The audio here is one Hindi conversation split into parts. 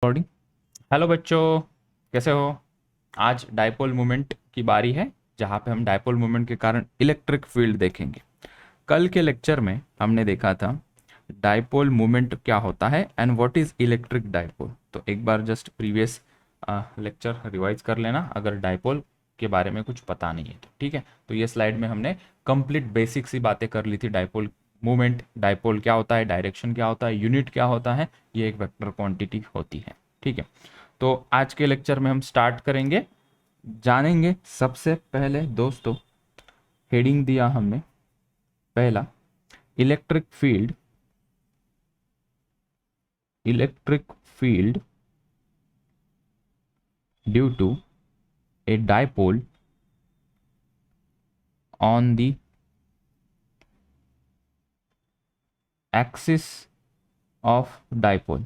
रिकॉर्डिंग। हेलो बच्चों, कैसे हो? आज डाइपोल मोमेंट की बारी है, जहाँ पे हम डाइपोल मोमेंट के कारण इलेक्ट्रिक फील्ड देखेंगे। कल के लेक्चर में हमने देखा था डाइपोल मोमेंट क्या होता है and what is electric dipole. तो एक बार जस्ट प्रीवियस लेक्चर रिवाइज कर लेना अगर डाइपोल के बारे में कुछ पता नहीं है तो। ठीक है, तो ये स्लाइड में हमने कंप्लीट बेसिक सी बातें कर ली थी। डाइपोल मूवमेंट, डाइपोल क्या होता है, डायरेक्शन क्या होता है, यूनिट क्या होता है, ये एक वेक्टर क्वांटिटी होती है। ठीक है, तो आज के लेक्चर में हम स्टार्ट करेंगे, जानेंगे। सबसे पहले दोस्तों हेडिंग दिया हमने, पहला electric field. Electric field due to a dipole on the axis of dipole.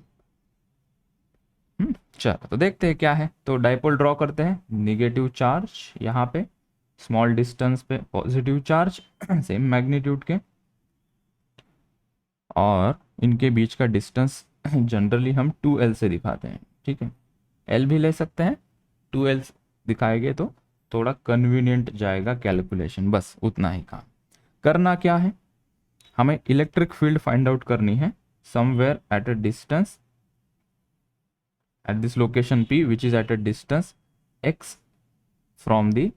चलो तो देखते हैं क्या है। तो डाइपोल ड्रॉ करते हैं। निगेटिव चार्ज यहाँ पे, स्मॉल डिस्टेंस पे पॉजिटिव चार्ज सेम मैग्नीट्यूड के, और इनके बीच का डिस्टेंस जनरली हम 2L से दिखाते हैं। ठीक है, L भी ले सकते हैं, 2L दिखाएंगे तो थोड़ा कन्वीनियंट जाएगा कैलकुलेशन। बस उतना ही काम करना। क्या है, हमें इलेक्ट्रिक फील्ड फाइंड आउट करनी है somewhere at a distance, at this location P which is at a distance x from the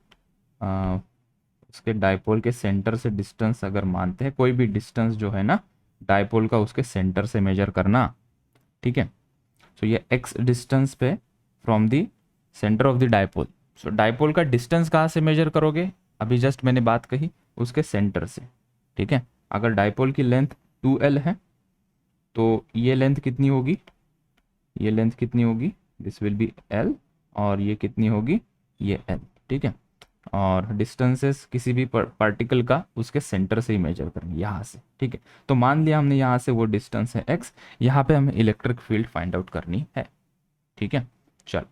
उसके डाइपोल के सेंटर से डिस्टेंस अगर मानते हैं, कोई भी डिस्टेंस जो है ना डाइपोल का, उसके सेंटर से मेजर करना। ठीक है, सो ये x डिस्टेंस पे from the centre of the dipole. So dipole का डिस्टेंस कहाँ से मेजर करोगे? अभी जस्ट मैंने बात कही उसके सेंटर से। ठीक है, अगर डाइपोल की लेंथ 2L है तो ये लेंथ कितनी होगी? ये लेंथ कितनी होगी? दिस विल बी L, और ये कितनी होगी? ये L। ठीक है, और डिस्टेंसेस किसी भी पार्टिकल का उसके सेंटर से ही मेजर करेंगे यहाँ से। ठीक है, तो मान लिया हमने यहाँ से वो डिस्टेंस है x, यहाँ पे हमें इलेक्ट्रिक फील्ड फाइंड आउट करनी है। ठीक है, चल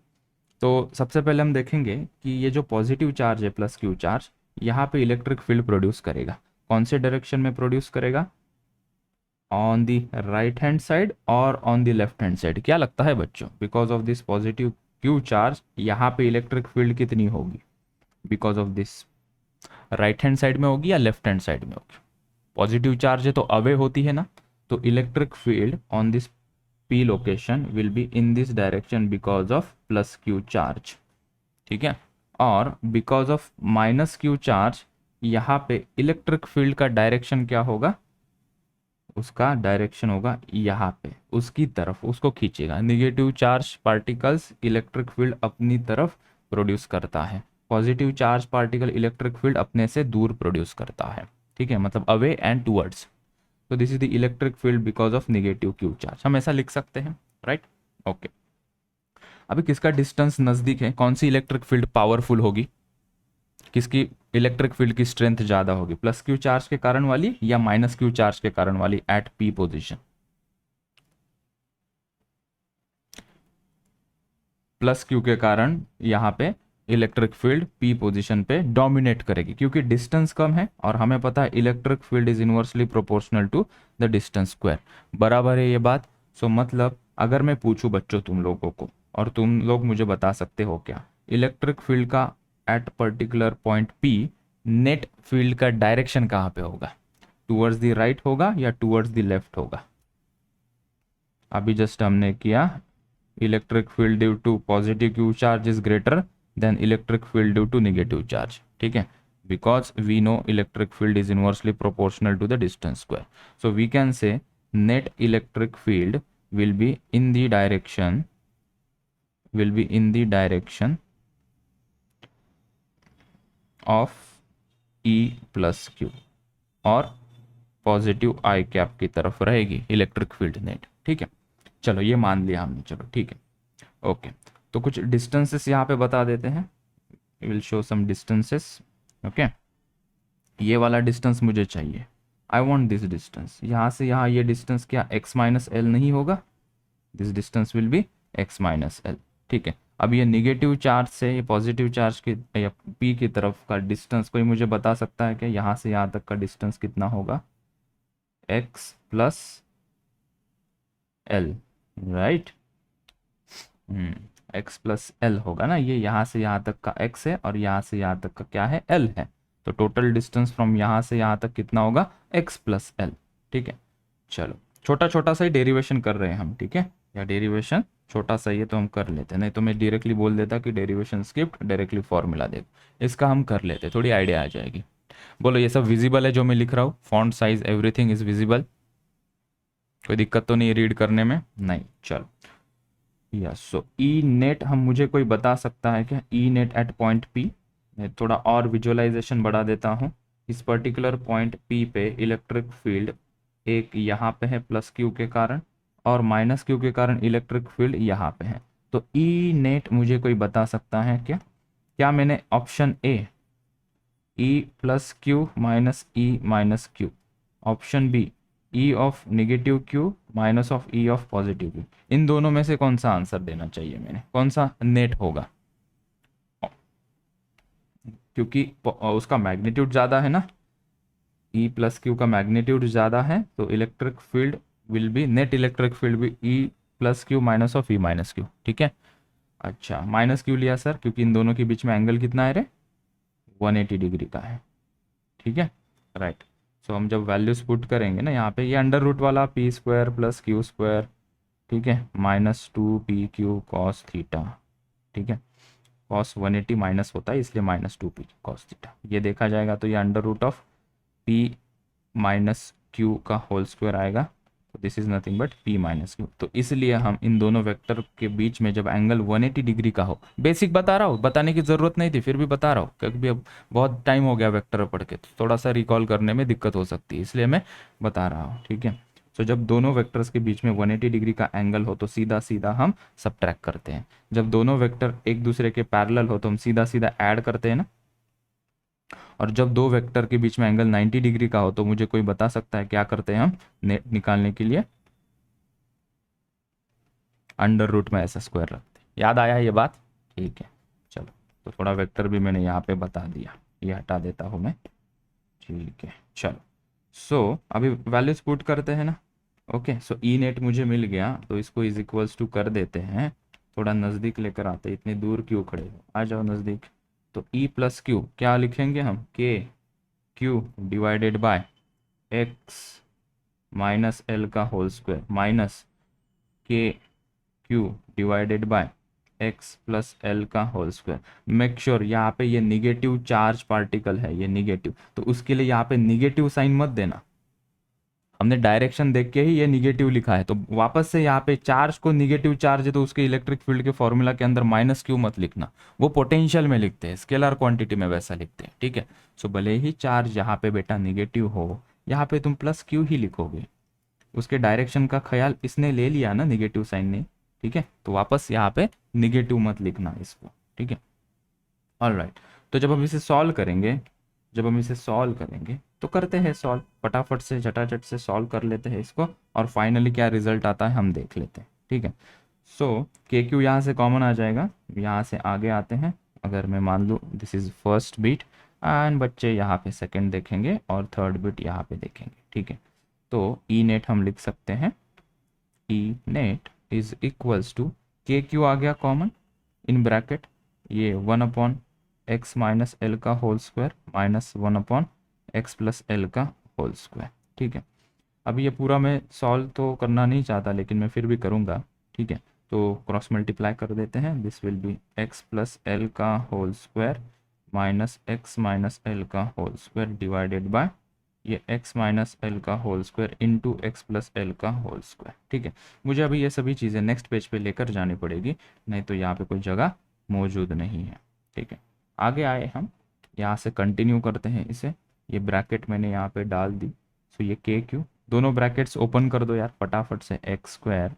तो सबसे पहले हम देखेंगे कि ये जो पॉजिटिव चार्ज है प्लस क्यू चार्ज, यहाँ पे इलेक्ट्रिक फील्ड प्रोड्यूस करेगा। कौन से डायरेक्शन में प्रोड्यूस करेगा? On the right hand side और on the left hand side. क्या लगता है बच्चों, because of this positive Q charge यहाँ पे इलेक्ट्रिक फील्ड कितनी होगी? Because of this right hand side में होगी या लेफ्ट हैंड साइड में होगी? पॉजिटिव चार्ज है तो अवे होती है ना, तो electric field on this P location will be in this direction because of plus q charge. ठीक है, और because of minus Q charge यहाँ पे इलेक्ट्रिक फील्ड का डायरेक्शन क्या होगा? उसका डायरेक्शन होगा यहाँ पे, उसकी तरफ उसको खींचेगा। Negative charge particles electric field अपनी तरफ प्रोड्यूस करता है, positive charge particle electric field अपने से दूर प्रोड्यूस करता है। ठीक है, मतलब अवे एंड टूवर्ड्स। तो this is the electric field because of negative Q charge, हम ऐसा लिख सकते हैं। Right, okay. अभी किसका डिस्टेंस नजदीक है, कौन सी इलेक्ट्रिक फील्ड पावरफुल होगी, किसकी इलेक्ट्रिक फील्ड की स्ट्रेंथ ज्यादा होगी? प्लस क्यू चार्ज के कारण वाली या माइनस क्यू चार्ज के कारण वाली at P position? Plus Q के कारण यहाँ पे इलेक्ट्रिक फील्ड पी पोजीशन पे डोमिनेट करेगी, क्योंकि डिस्टेंस कम है और हमें पता है electric field is inversely proportional to the distance square. बराबर है ये बात। सो मतलब अगर मैं पूछूं बच्चों तुम लोगों को, और तुम लोग मुझे बता सकते हो क्या, इलेक्ट्रिक फील्ड का at particular point P net field का डायरेक्शन कहाँ पे होगा? टूवर्ड्स द राइट होगा या टूवर्ड्स द लेफ्ट होगा? अभी जस्ट हमने किया, electric field due to positive Q charge is greater than electric field due to negative charge. ठीक है, because we know electric field is inversely proportional to the distance square. So we can say net electric field will be in the direction of E plus Q, और पॉजिटिव आई कैप की तरफ रहेगी इलेक्ट्रिक फील्ड नेट। ठीक है, चलो ये मान लिया हमने। चलो ठीक है, ओके। तो कुछ डिस्टेंसेस यहाँ पे बता देते हैं, will show some distances. Okay, ये वाला डिस्टेंस मुझे चाहिए, आई वॉन्ट दिस डिस्टेंस। यहाँ से यहाँ ये डिस्टेंस क्या x माइनस एल नहीं होगा? This distance will be x minus L. ठीक है, अब ये निगेटिव चार्ज से ये पॉजिटिव चार्ज की या p की तरफ का डिस्टेंस कोई मुझे बता सकता है कि यहाँ से यहाँ तक का डिस्टेंस कितना होगा? x plus L, right. X plus L होगा ना, ये यहाँ से यहाँ तक का एक्स है और यहाँ से यहाँ तक का क्या है, एल है। तो टोटल डिस्टेंस फ्रॉम यहाँ से यहाँ तक कितना होगा, एक्स प्लस एल। ठीक है, चलो छोटा छोटा सा ही डेरिवेशन कर रहे हैं हम, ठीक है, या डेरिवेशन छोटा सा ही है तो हम कर लेते हैं, नहीं तो मैं डायरेक्टली बोल देता कि डेरिवेशन स्किप्ड, डायरेक्टली फॉर्मूला दे। इसका हम कर लेते, थोड़ी आइडिया आ जाएगी। बोलो ये सब विजिबल है जो मैं लिख रहा हूँ, font size everything is visible, कोई दिक्कत तो नहीं रीड करने में, नहीं, चलो। यस, सो ई नेट हम, मुझे कोई बता सकता है क्या, E net at point P. मैं थोड़ा और विजुअलाइजेशन बढ़ा देता हूँ। इस पर्टिकुलर पॉइंट पी पे इलेक्ट्रिक फील्ड एक यहाँ पे है प्लस क्यू के कारण, और माइनस क्यू के कारण इलेक्ट्रिक फील्ड यहाँ पे है। तो ई नेट मुझे कोई बता सकता है क्या, क्या मैंने option A E plus Q minus Q, option B E of negative Q minus of E of positive Q, इन दोनों में से कौन सा आंसर देना चाहिए मैंने, कौन सा नेट होगा, क्योंकि उसका मैग्नीट्यूड ज़्यादा है ना, ई प्लस क्यू का मैग्नीट्यूड ज़्यादा है, तो electric field will be, net electric field भी E plus Q minus of E minus Q. ठीक है, अच्छा माइनस क्यू लिया सर क्योंकि इन दोनों के बीच में एंगल कितना है रे, 180 डिग्री का है। ठीक है, राइट। सो हम जब वैल्यूज पुट करेंगे ना यहाँ पे, ये अंडर रूट वाला P square plus Q square, ठीक है, माइनस 2 pq कॉस थीटा। ठीक है, कॉस 180 माइनस होता है इसलिए माइनस 2 p कॉस थीटा, ये देखा जाएगा तो ये under root of p minus Q का होल स्क्वायर आएगा, तो this is nothing but p minus Q. तो इसलिए हम इन दोनों वेक्टर के बीच में जब एंगल 180 डिग्री का हो, बेसिक बता रहा हूँ, बताने की ज़रूरत नहीं थी फिर भी बता रहा हूँ क्योंकि अब बहुत टाइम हो गया वेक्टर पढ़ के, तो थोड़ा सा रिकॉल करने में दिक्कत हो सकती है इसलिए मैं बता रहा हूँ। ठीक है, तो जब दोनों वेक्टर्स के बीच में 180 डिग्री का एंगल हो तो सीधा सीधा हम सबट्रैक्ट करते हैं, जब दोनों वेक्टर एक दूसरे के पैरेलल हो तो हम सीधा सीधा ऐड करते हैं ना, और जब दो वेक्टर के बीच में एंगल 90 डिग्री का हो तो मुझे कोई बता सकता है क्या करते हैं हम नेट निकालने के लिए, अंडर रूट में ऐसा स्क्वायर रखते हैं। याद आया ये बात, ठीक है, चलो तो थोड़ा वेक्टर भी मैंने यहाँ पे बता दिया, ये हटा देता हूँ मैं। ठीक है, चलो अभी वैल्यूज पुट करते हैं ना। ओके, सो ई नेट मुझे मिल गया तो इसको इज इक्वल्स टू कर देते हैं, थोड़ा नज़दीक लेकर आते हैं, इतनी दूर क्यों खड़े हो, आ जाओ नज़दीक। तो ई प्लस क्यू क्या लिखेंगे हम, के Q divided by x minus L का होल स्क्वायर माइनस के Q divided by x plus L का होल स्क्वायर। मेक श्योर यहाँ पे ये निगेटिव चार्ज पार्टिकल है, ये निगेटिव, तो उसके लिए यहाँ पे निगेटिव साइन मत देना, हमने डायरेक्शन देख के ही ये निगेटिव लिखा है, तो वापस से यहाँ पे चार्ज को निगेटिव चार्ज है तो उसके इलेक्ट्रिक फील्ड के फॉर्मूला के अंदर माइनस क्यू मत लिखना, वो पोटेंशियल में लिखते हैं, स्केलर क्वांटिटी में वैसा लिखते हैं। ठीक है, सो भले ही चार्ज यहाँ पे बेटा निगेटिव हो, यहाँ पे तुम प्लस क्यू ही लिखोगे, उसके डायरेक्शन का ख्याल इसने ले लिया ना निगेटिव साइन ने। ठीक है, तो वापस यहाँ पे निगेटिव मत लिखना इसको। ठीक है, ऑलराइट। तो जब हम इसे सॉल्व करेंगे तो करते हैं सॉल्व, फटाफट से झटाझट से सॉल्व कर लेते हैं इसको, और फाइनली क्या रिजल्ट आता है हम देख लेते हैं। ठीक है, सो के क्यू यहाँ से कॉमन आ जाएगा, यहाँ से आगे आते हैं, अगर मैं मान लूँ this is first beat and बच्चे यहाँ पे सेकंड देखेंगे और थर्ड बीट यहाँ पे देखेंगे। ठीक है, तो ई नेट हम लिख सकते हैं, E net is equals to K Q आ गया कॉमन इन ब्रैकेट, ये 1 अपॉन एक्स माइनस एल का whole square minus 1 upon X plus L का होल स्क्वायर। ठीक है, अभी ये पूरा मैं सॉल्व तो करना नहीं चाहता लेकिन मैं फिर भी करूँगा। ठीक है, तो क्रॉस मल्टीप्लाई कर देते हैं, this will be X plus L का whole square minus X minus L का होल स्क्वायर डिवाइडेड बाय ये x माइनस एल का whole square into X plus L का होल स्क्वायर। ठीक है, मुझे अभी ये सभी चीज़ें नेक्स्ट पेज पे लेकर जानी पड़ेगी, नहीं तो यहाँ पे कोई जगह मौजूद नहीं है। ठीक है, आगे आए हम, यहाँ से कंटिन्यू करते हैं इसे, ये ब्रैकेट मैंने यहाँ पे डाल दी, सो ये के क्यू, दोनों ब्रैकेट्स ओपन कर दो यार फटाफट से, x square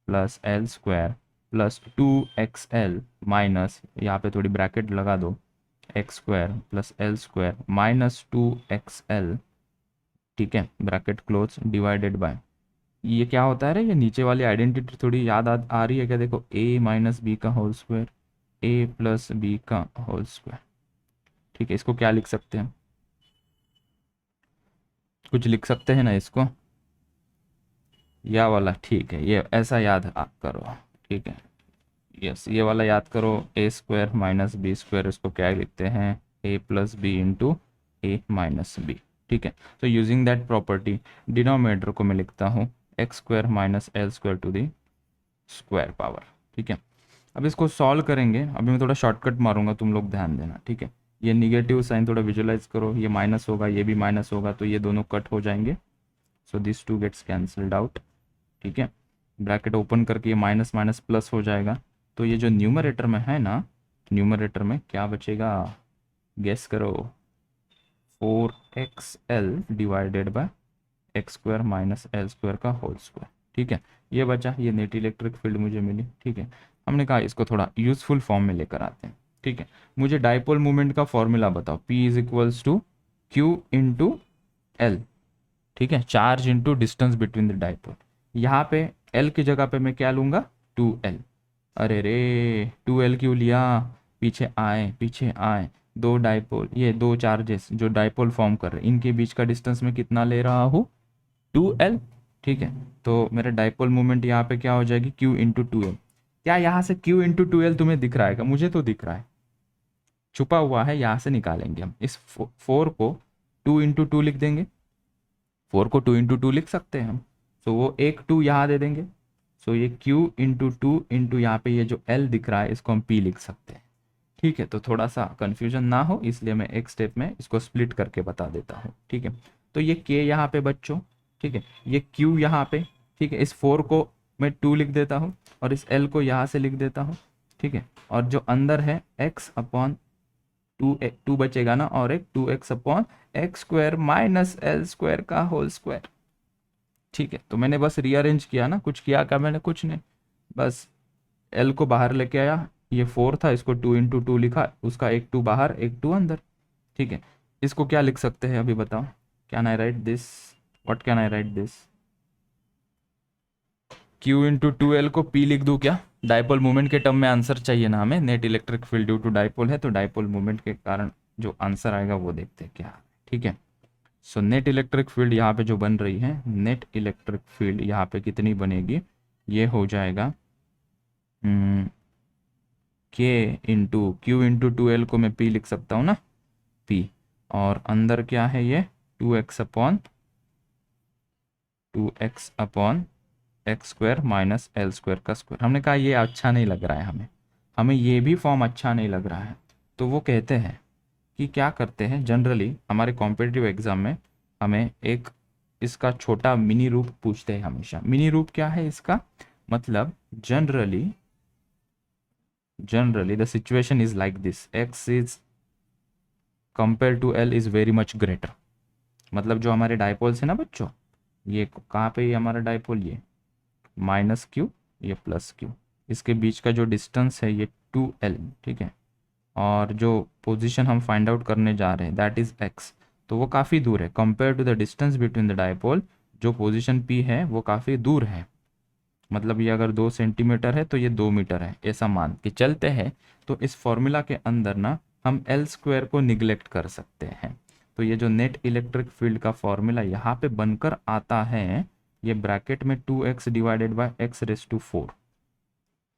plus L square plus 2xl minus, यहाँ पे थोड़ी ब्रैकेट लगा दो, x square plus L square minus 2xl, ठीक है, ब्रैकेट क्लोज डिवाइडेड बाय, ये क्या होता है रे, ये नीचे वाली आइडेंटिटी थोड़ी याद आ रही है क्या, देखो a माइनस बी का whole square a plus B का होल स्क्वायर। ठीक है, इसको क्या लिख सकते हैं, कुछ लिख सकते हैं ना इसको, या वाला, ठीक है, ये ऐसा याद आप करो। ठीक है, यस, ये वाला याद करो, ए स्क्वायर माइनस बी स्क्वायर, इसको क्या लिखते हैं, ए प्लस बी इंटू ए माइनस बी। ठीक है, तो यूजिंग दैट प्रॉपर्टी डिनोमिनेटर को मैं लिखता हूँ X square minus L square to the square power. ठीक है, अब इसको सॉल्व करेंगे। अभी मैं थोड़ा शॉर्टकट मारूंगा, तुम लोग ध्यान देना। ठीक है, ये निगेटिव साइन थोड़ा विजुलाइज करो, ये माइनस होगा, ये भी माइनस होगा, तो ये दोनों कट हो जाएंगे। So this two gets cancelled out. ठीक है, ब्रैकेट ओपन करके ये माइनस माइनस प्लस हो जाएगा। तो ये जो न्यूमरेटर में है ना, न्यूमरेटर में क्या बचेगा, गेस करो, 4xl divided by x square minus L square का होल स्क्वायर। ठीक है, ये बचा, ये नेट इलेक्ट्रिक फील्ड मुझे मिली। ठीक है, हमने कहा इसको थोड़ा यूजफुल फॉर्म में लेकर आते हैं। ठीक है, मुझे डाइपोल मूवमेंट का फॉर्मूला बताओ, P is equals to Q into L. ठीक है, charge into distance between the dipole. यहाँ पे एल की जगह पे मैं क्या लूँगा, 2l। अरे रे, 2l क्यों लिया, पीछे आए पीछे आए, दो डाइपोल, ये दो चार्जेस जो डाइपोल फॉर्म कर रहे हैं, इनके बीच का डिस्टेंस मैं कितना ले रहा हूँ, 2l। ठीक है, तो मेरा डाइपोल मोमेंट यहाँ पे क्या हो जाएगी, q इंटू 2l। क्या यहाँ से q इंटू 2l तुम्हें दिख रहा है क्या, मुझे तो दिख रहा है, छुपा हुआ है, यहाँ से निकालेंगे हम। इस 4 को 2 इंटू 2 लिख देंगे, 4 को 2 इंटू 2 लिख सकते हैं हम। सो वो एक 2 यहाँ दे देंगे। सो ये q इंटू 2 इंटू यहाँ पे ये जो l दिख रहा है, इसको हम p लिख सकते हैं। ठीक है, तो थोड़ा सा कंफ्यूजन ना हो इसलिए मैं एक स्टेप में इसको स्प्लिट करके बता देता हूँ। ठीक है, तो ये k यहाँ पे बच्चों, ठीक है, ये q यहाँ पे। ठीक है, इस 4 को मैं 2 लिख देता हूँ और इस l को यहाँ से लिख देता हूँ। ठीक है, और जो अंदर है x अपॉन 2 बचेगा ना, और एक 2x upon x square minus L square का होल स्क्वायर। ठीक है, तो मैंने बस रीअरेंज किया ना, कुछ किया क्या मैंने, कुछ नहीं, बस एल को बाहर लेके आया, ये 4 था, इसको 2 इंटू 2 लिखा, उसका एक 2 बाहर एक 2 अंदर। ठीक है, इसको क्या लिख सकते हैं अभी बताओ, can I write this, what can I write this, Q into 2l को P लिख दूँ क्या, डाइपोल मूवमेंट के टर्म में आंसर चाहिए ना हमें, net electric field due to dipole है, तो डाइपोल मूवमेंट के कारण जो आंसर आएगा वो देखते हैं क्या। ठीक है, सो नेट इलेक्ट्रिक फील्ड यहाँ पे जो बन रही है, नेट इलेक्ट्रिक फील्ड यहाँ पे कितनी बनेगी, ये हो जाएगा K into Q into 2l को मैं P लिख सकता हूँ ना, P, और अंदर क्या है ये 2x upon x square minus L square का स्क्वायर। हमने कहा ये अच्छा नहीं लग रहा है, हमें हमें ये भी फॉर्म अच्छा नहीं लग रहा है। तो वो कहते हैं कि क्या करते हैं, जनरली हमारे कॉम्पिटिटिव एग्जाम में हमें एक इसका छोटा मिनी रूप पूछते हैं हमेशा। मिनी रूप क्या है इसका मतलब, generally the situation is like this, X is compare to L is very much greater. मतलब जो हमारे डाइपोल्स है ना बच्चों, ये कहाँ पे ये हमारा डाइपोल, ये माइनस क्यू, ये प्लस क्यू, इसके बीच का जो डिस्टेंस है ये 2l। ठीक है, और जो पोजीशन हम फाइंड आउट करने जा रहे हैं दैट इज x, तो वो काफ़ी दूर है compare to the distance between the dipole. जो पोजीशन p है वो काफ़ी दूर है, मतलब ये अगर 2 सेंटीमीटर है तो ये 2 मीटर है, ऐसा मान के चलते हैं। तो इस फॉर्मूला के अंदर ना हम एल स्क्वायर को निगलेक्ट कर सकते हैं। तो ये जो नेट इलेक्ट्रिक फील्ड का फॉर्मूला यहाँ पे बनकर आता है, ये ब्रैकेट में 2x divided by X raise to 4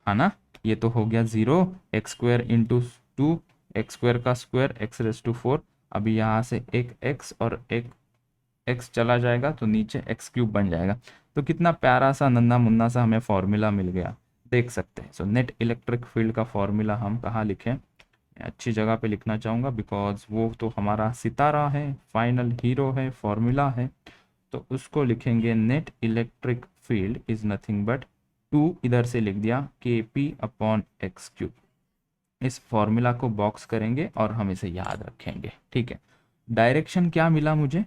है ना, ये तो हो गया 0, X square into 2, X square का स्क्वायर एक्स रेस टू 4। अभी यहाँ से एक x और एक x चला जाएगा तो नीचे एक्स क्यूब बन जाएगा। तो कितना प्यारा सा नन्ना मुन्ना सा हमें फॉर्मूला मिल गया, देख सकते हैं। सो नेट इलेक्ट्रिक फील्ड का फॉर्मूला हम कहाँ लिखें, अच्छी जगह पे लिखना चाहूँगा, बिकॉज वो तो हमारा सितारा है, फाइनल हीरो है, फॉर्मूला है। तो उसको लिखेंगे net electric field is nothing but 2, इधर से लिख दिया KP अपॉन एक्स क्यूब। इस फॉर्मूला को बॉक्स करेंगे और हम इसे याद रखेंगे। ठीक है, डायरेक्शन क्या मिला मुझे,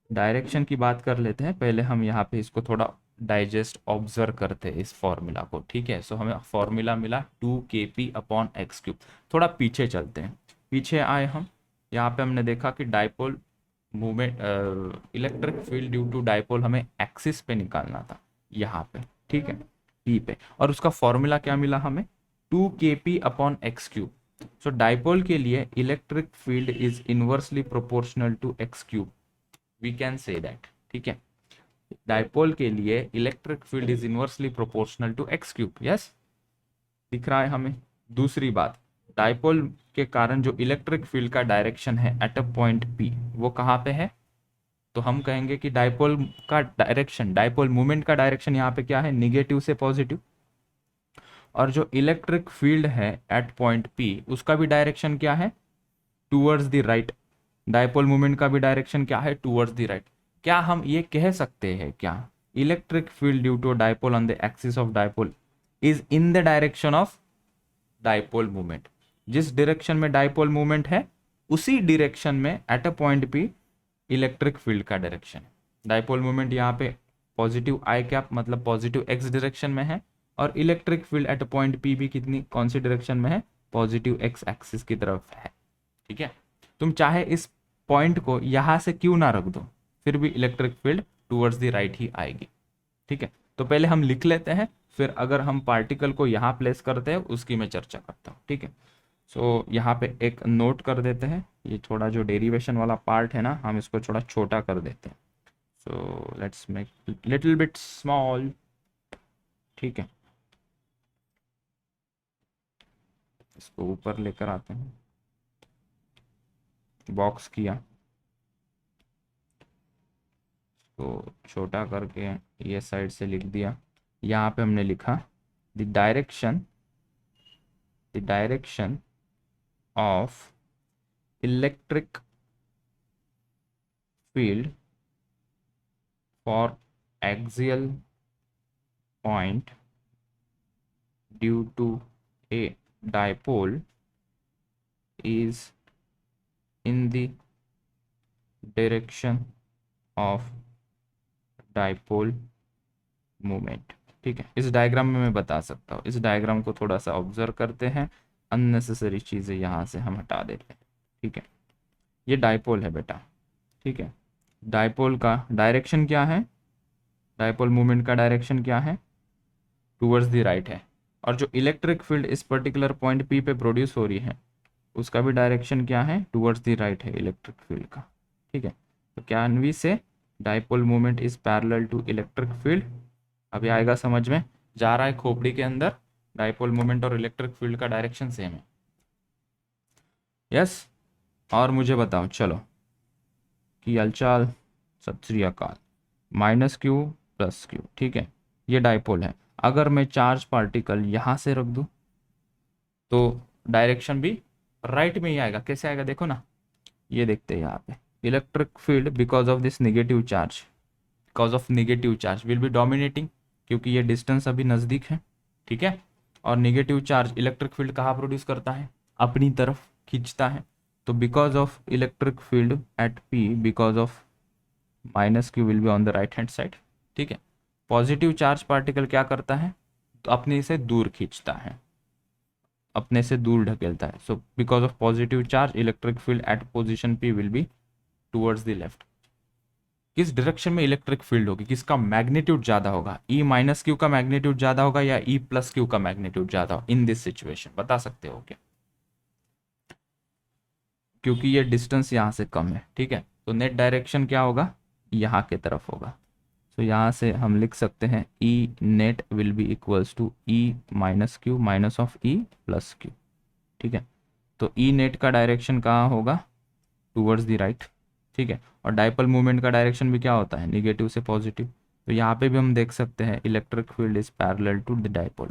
डायरेक्शन की बात कर लेते हैं पहले, हम यहाँ पे इसको थोड़ा डाइजेस्ट ऑब्जर्व करते हैं इस फॉर्मूला को। ठीक है, सो हमें फॉर्मूला मिला 2KP अपॉन एक्स क्यूब। थोड़ा पीछे चलते हैं, पीछे आए हम, यहाँ पे हमने देखा कि dipole movement electric field due to dipole हमें एक्सिस पे निकालना था यहाँ पे। ठीक है, P पे, और उसका फॉर्मूला क्या मिला हमें, 2KP upon x cube. So dipole के लिए electric field is inversely proportional to X cube, we can say that. ठीक है, डाइपोल के लिए electric field is inversely proportional to X cube, yes. दिख रहा है हमें। दूसरी बात, डायपोल के कारण जो इलेक्ट्रिक फील्ड का डायरेक्शन है एट अ पॉइंट पी, वो कहाँ पे है? तो हम कहेंगे कि डायपोल का डायरेक्शन, डायपोल मूवमेंट का डायरेक्शन यहाँ पे क्या है? निगेटिव से पॉजिटिव। और जो इलेक्ट्रिक फील्ड है एट पॉइंट पी, उसका भी डायरेक्शन क्या है? Towards the right. Dipole movement का भी डायरेक्शन क्या है? Towards the right. क्या हम ये कह सकते हैं क्या electric field due to dipole on the axis of dipole is in the direction of dipole movement? जिस डायरेक्शन में डायपोल मूवमेंट है, उसी डायरेक्शन में at a point P electric field का डायरेक्शन है। डायपोल मूवमेंट यहाँ पे पॉजिटिव आई कैप मतलब पॉजिटिव एक्स डायरेक्शन में है, और electric field at point P भी कितनी, कौन सी डायरेक्शन में है? पॉजिटिव एक्स एक्सिस की तरफ है। ठीक है, तुम चाहे इस पॉइंट को यहां से क्यों ना रख दो, फिर भी electric field towards the right ही आएगी। ठीक है, तो पहले हम लिख लेते हैं, फिर अगर हम पार्टिकल को यहाँ प्लेस करते हैं उसकी मैं चर्चा करता हूँ। ठीक है, सो यहाँ पे एक नोट कर देते हैं, ये थोड़ा जो डेरिवेशन वाला पार्ट है ना, हम इसको थोड़ा छोटा कर देते हैं। So let's make little bit small. ठीक है, इसको ऊपर लेकर आते हैं, बॉक्स किया तो छोटा करके ये साइड से लिख दिया। यहाँ पे हमने लिखा the direction of electric field for axial point due to a dipole is in the direction of dipole moment। ठीक है, इस डायग्राम में मैं बता सकता हूँ, इस डायग्राम को थोड़ा सा ऑब्जर्व करते हैं, अननेसेसरी चीज़ें यहाँ से हम हटा देते हैं। ठीक है, ये डायपोल है बेटा। ठीक है, डायपोल का डायरेक्शन क्या है? डायपोल मूवमेंट का डायरेक्शन क्या है? टूवर्ड्स द राइट है। और जो इलेक्ट्रिक फील्ड इस पर्टिकुलर पॉइंट पी पे प्रोड्यूस हो रही है, उसका भी डायरेक्शन क्या है? टूवर्ड्स द राइट है इलेक्ट्रिक फील्ड का। ठीक है, तो can we say dipole movement is parallel to electric field? अभी आएगा समझ में, जा रहा है खोपड़ी के अंदर, डायपोल मूवमेंट और इलेक्ट्रिक फील्ड का डायरेक्शन सेम है। यस, और मुझे बताओ चलो कि हलचाल, सत श्री अकाल, माइनस क्यू प्लस क्यू। ठीक है, ये डायपोल है। अगर मैं चार्ज पार्टिकल यहाँ से रख दूँ तो डायरेक्शन भी राइट में ही आएगा। कैसे आएगा देखो ना, ये देखते हैं यहाँ पे, electric field because of this negative charge, because of negative charge will be dominating, क्योंकि ये डिस्टेंस अभी नज़दीक है। ठीक है, और नेगेटिव चार्ज इलेक्ट्रिक फील्ड कहाँ प्रोड्यूस करता है? अपनी तरफ खींचता है। तो because of electric field eight P, because of minus Q will be on the right hand side. ठीक है, पॉजिटिव चार्ज पार्टिकल क्या करता है? तो अपने से दूर खींचता है, अपने से दूर ढकेलता है। So because of positive charge electric field eight position P will be towards the left. किस डायरेक्शन में इलेक्ट्रिक फील्ड होगी, किसका मैग्नीट्यूड ज्यादा होगा? ई माइनस क्यू का मैग्नीट्यूड ज्यादा होगा या ई प्लस क्यू का मैग्नीट्यूड ज्यादा होगा इन दिस सिचुएशन? बता सकते हो क्या? क्योंकि ये डिस्टेंस यहाँ से कम है। ठीक है, तो नेट डायरेक्शन क्या होगा? यहाँ के तरफ होगा। तो यहाँ से हम लिख सकते हैं E net will be equals to E minus Q minus of E plus Q. ठीक है, तो ई नेट का डायरेक्शन कहाँ होगा? Towards the right. ठीक है, और डायपोल मूवमेंट का डायरेक्शन भी क्या होता है? नेगेटिव से पॉजिटिव। तो यहाँ पे भी हम देख सकते हैं electric field is parallel to the dipole.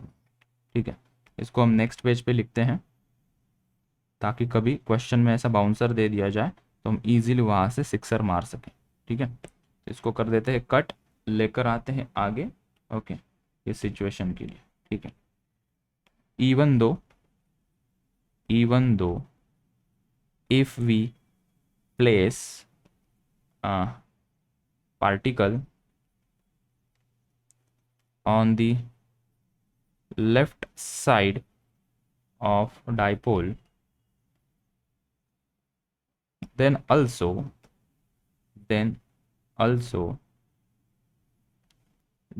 ठीक है, इसको हम नेक्स्ट पेज पे लिखते हैं, ताकि कभी क्वेश्चन में ऐसा बाउंसर दे दिया जाए तो हम इजीली वहाँ से सिक्सर मार सकें। ठीक है, इसको कर देते हैं कट, लेकर आते हैं आगे। ओके, इस सिचुएशन के लिए। ठीक है, even though if we place a particle on the left side of dipole, then also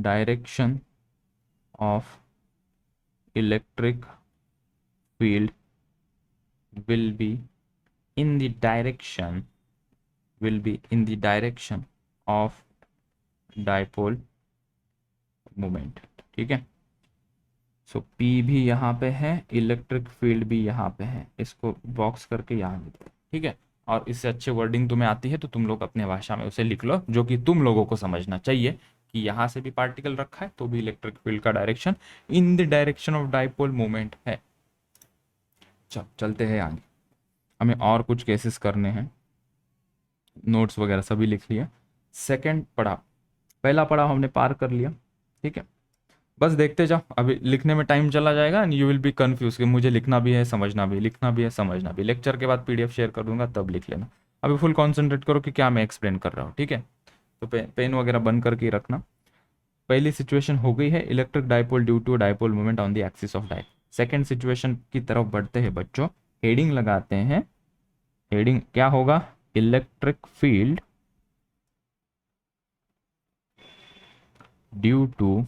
direction of electric field will be in the direction of dipole moment। ठीक है, सो पी भी यहाँ पे है, इलेक्ट्रिक फील्ड भी यहाँ पे है, इसको बॉक्स करके यहाँ लिख दो, ठीक है। और इससे अच्छे वर्डिंग तुम्हें आती है तो तुम लोग अपने भाषा में उसे लिख लो, जो कि तुम लोगों को समझना चाहिए कि यहाँ से भी पार्टिकल रखा है तो भी इलेक्ट्रिक फील्ड का direction in the direction of dipole moment है। चलते हैं आगे, हमें और कुछ केसेस करने हैं, नोट्स वगैरह सभी लिख लिया। सेकंड पढ़ाव, पहला पढ़ाव हमने पार कर लिया, ठीक है। बस देखते जाओ, अभी लिखने में टाइम चला जाएगा and you will be confuse कि मुझे लिखना भी है समझना भी, लिखना भी है समझना भी। लेक्चर के बाद पीडीएफ शेयर कर दूंगा तब लिख लेना, अभी फुल कॉन्सेंट्रेट करो कि क्या मैं एक्सप्लेन कर रहा हूँ, ठीक है। तो पेन वगैरह बंद करके ही रखना। पहली सिचुएशन हो गई है electric dipole due to dipole moment on the axis of dipole. Second situation की तरफ बढ़ते हैं बच्चों, हेडिंग लगाते हैं। हेडिंग क्या होगा, electric field due to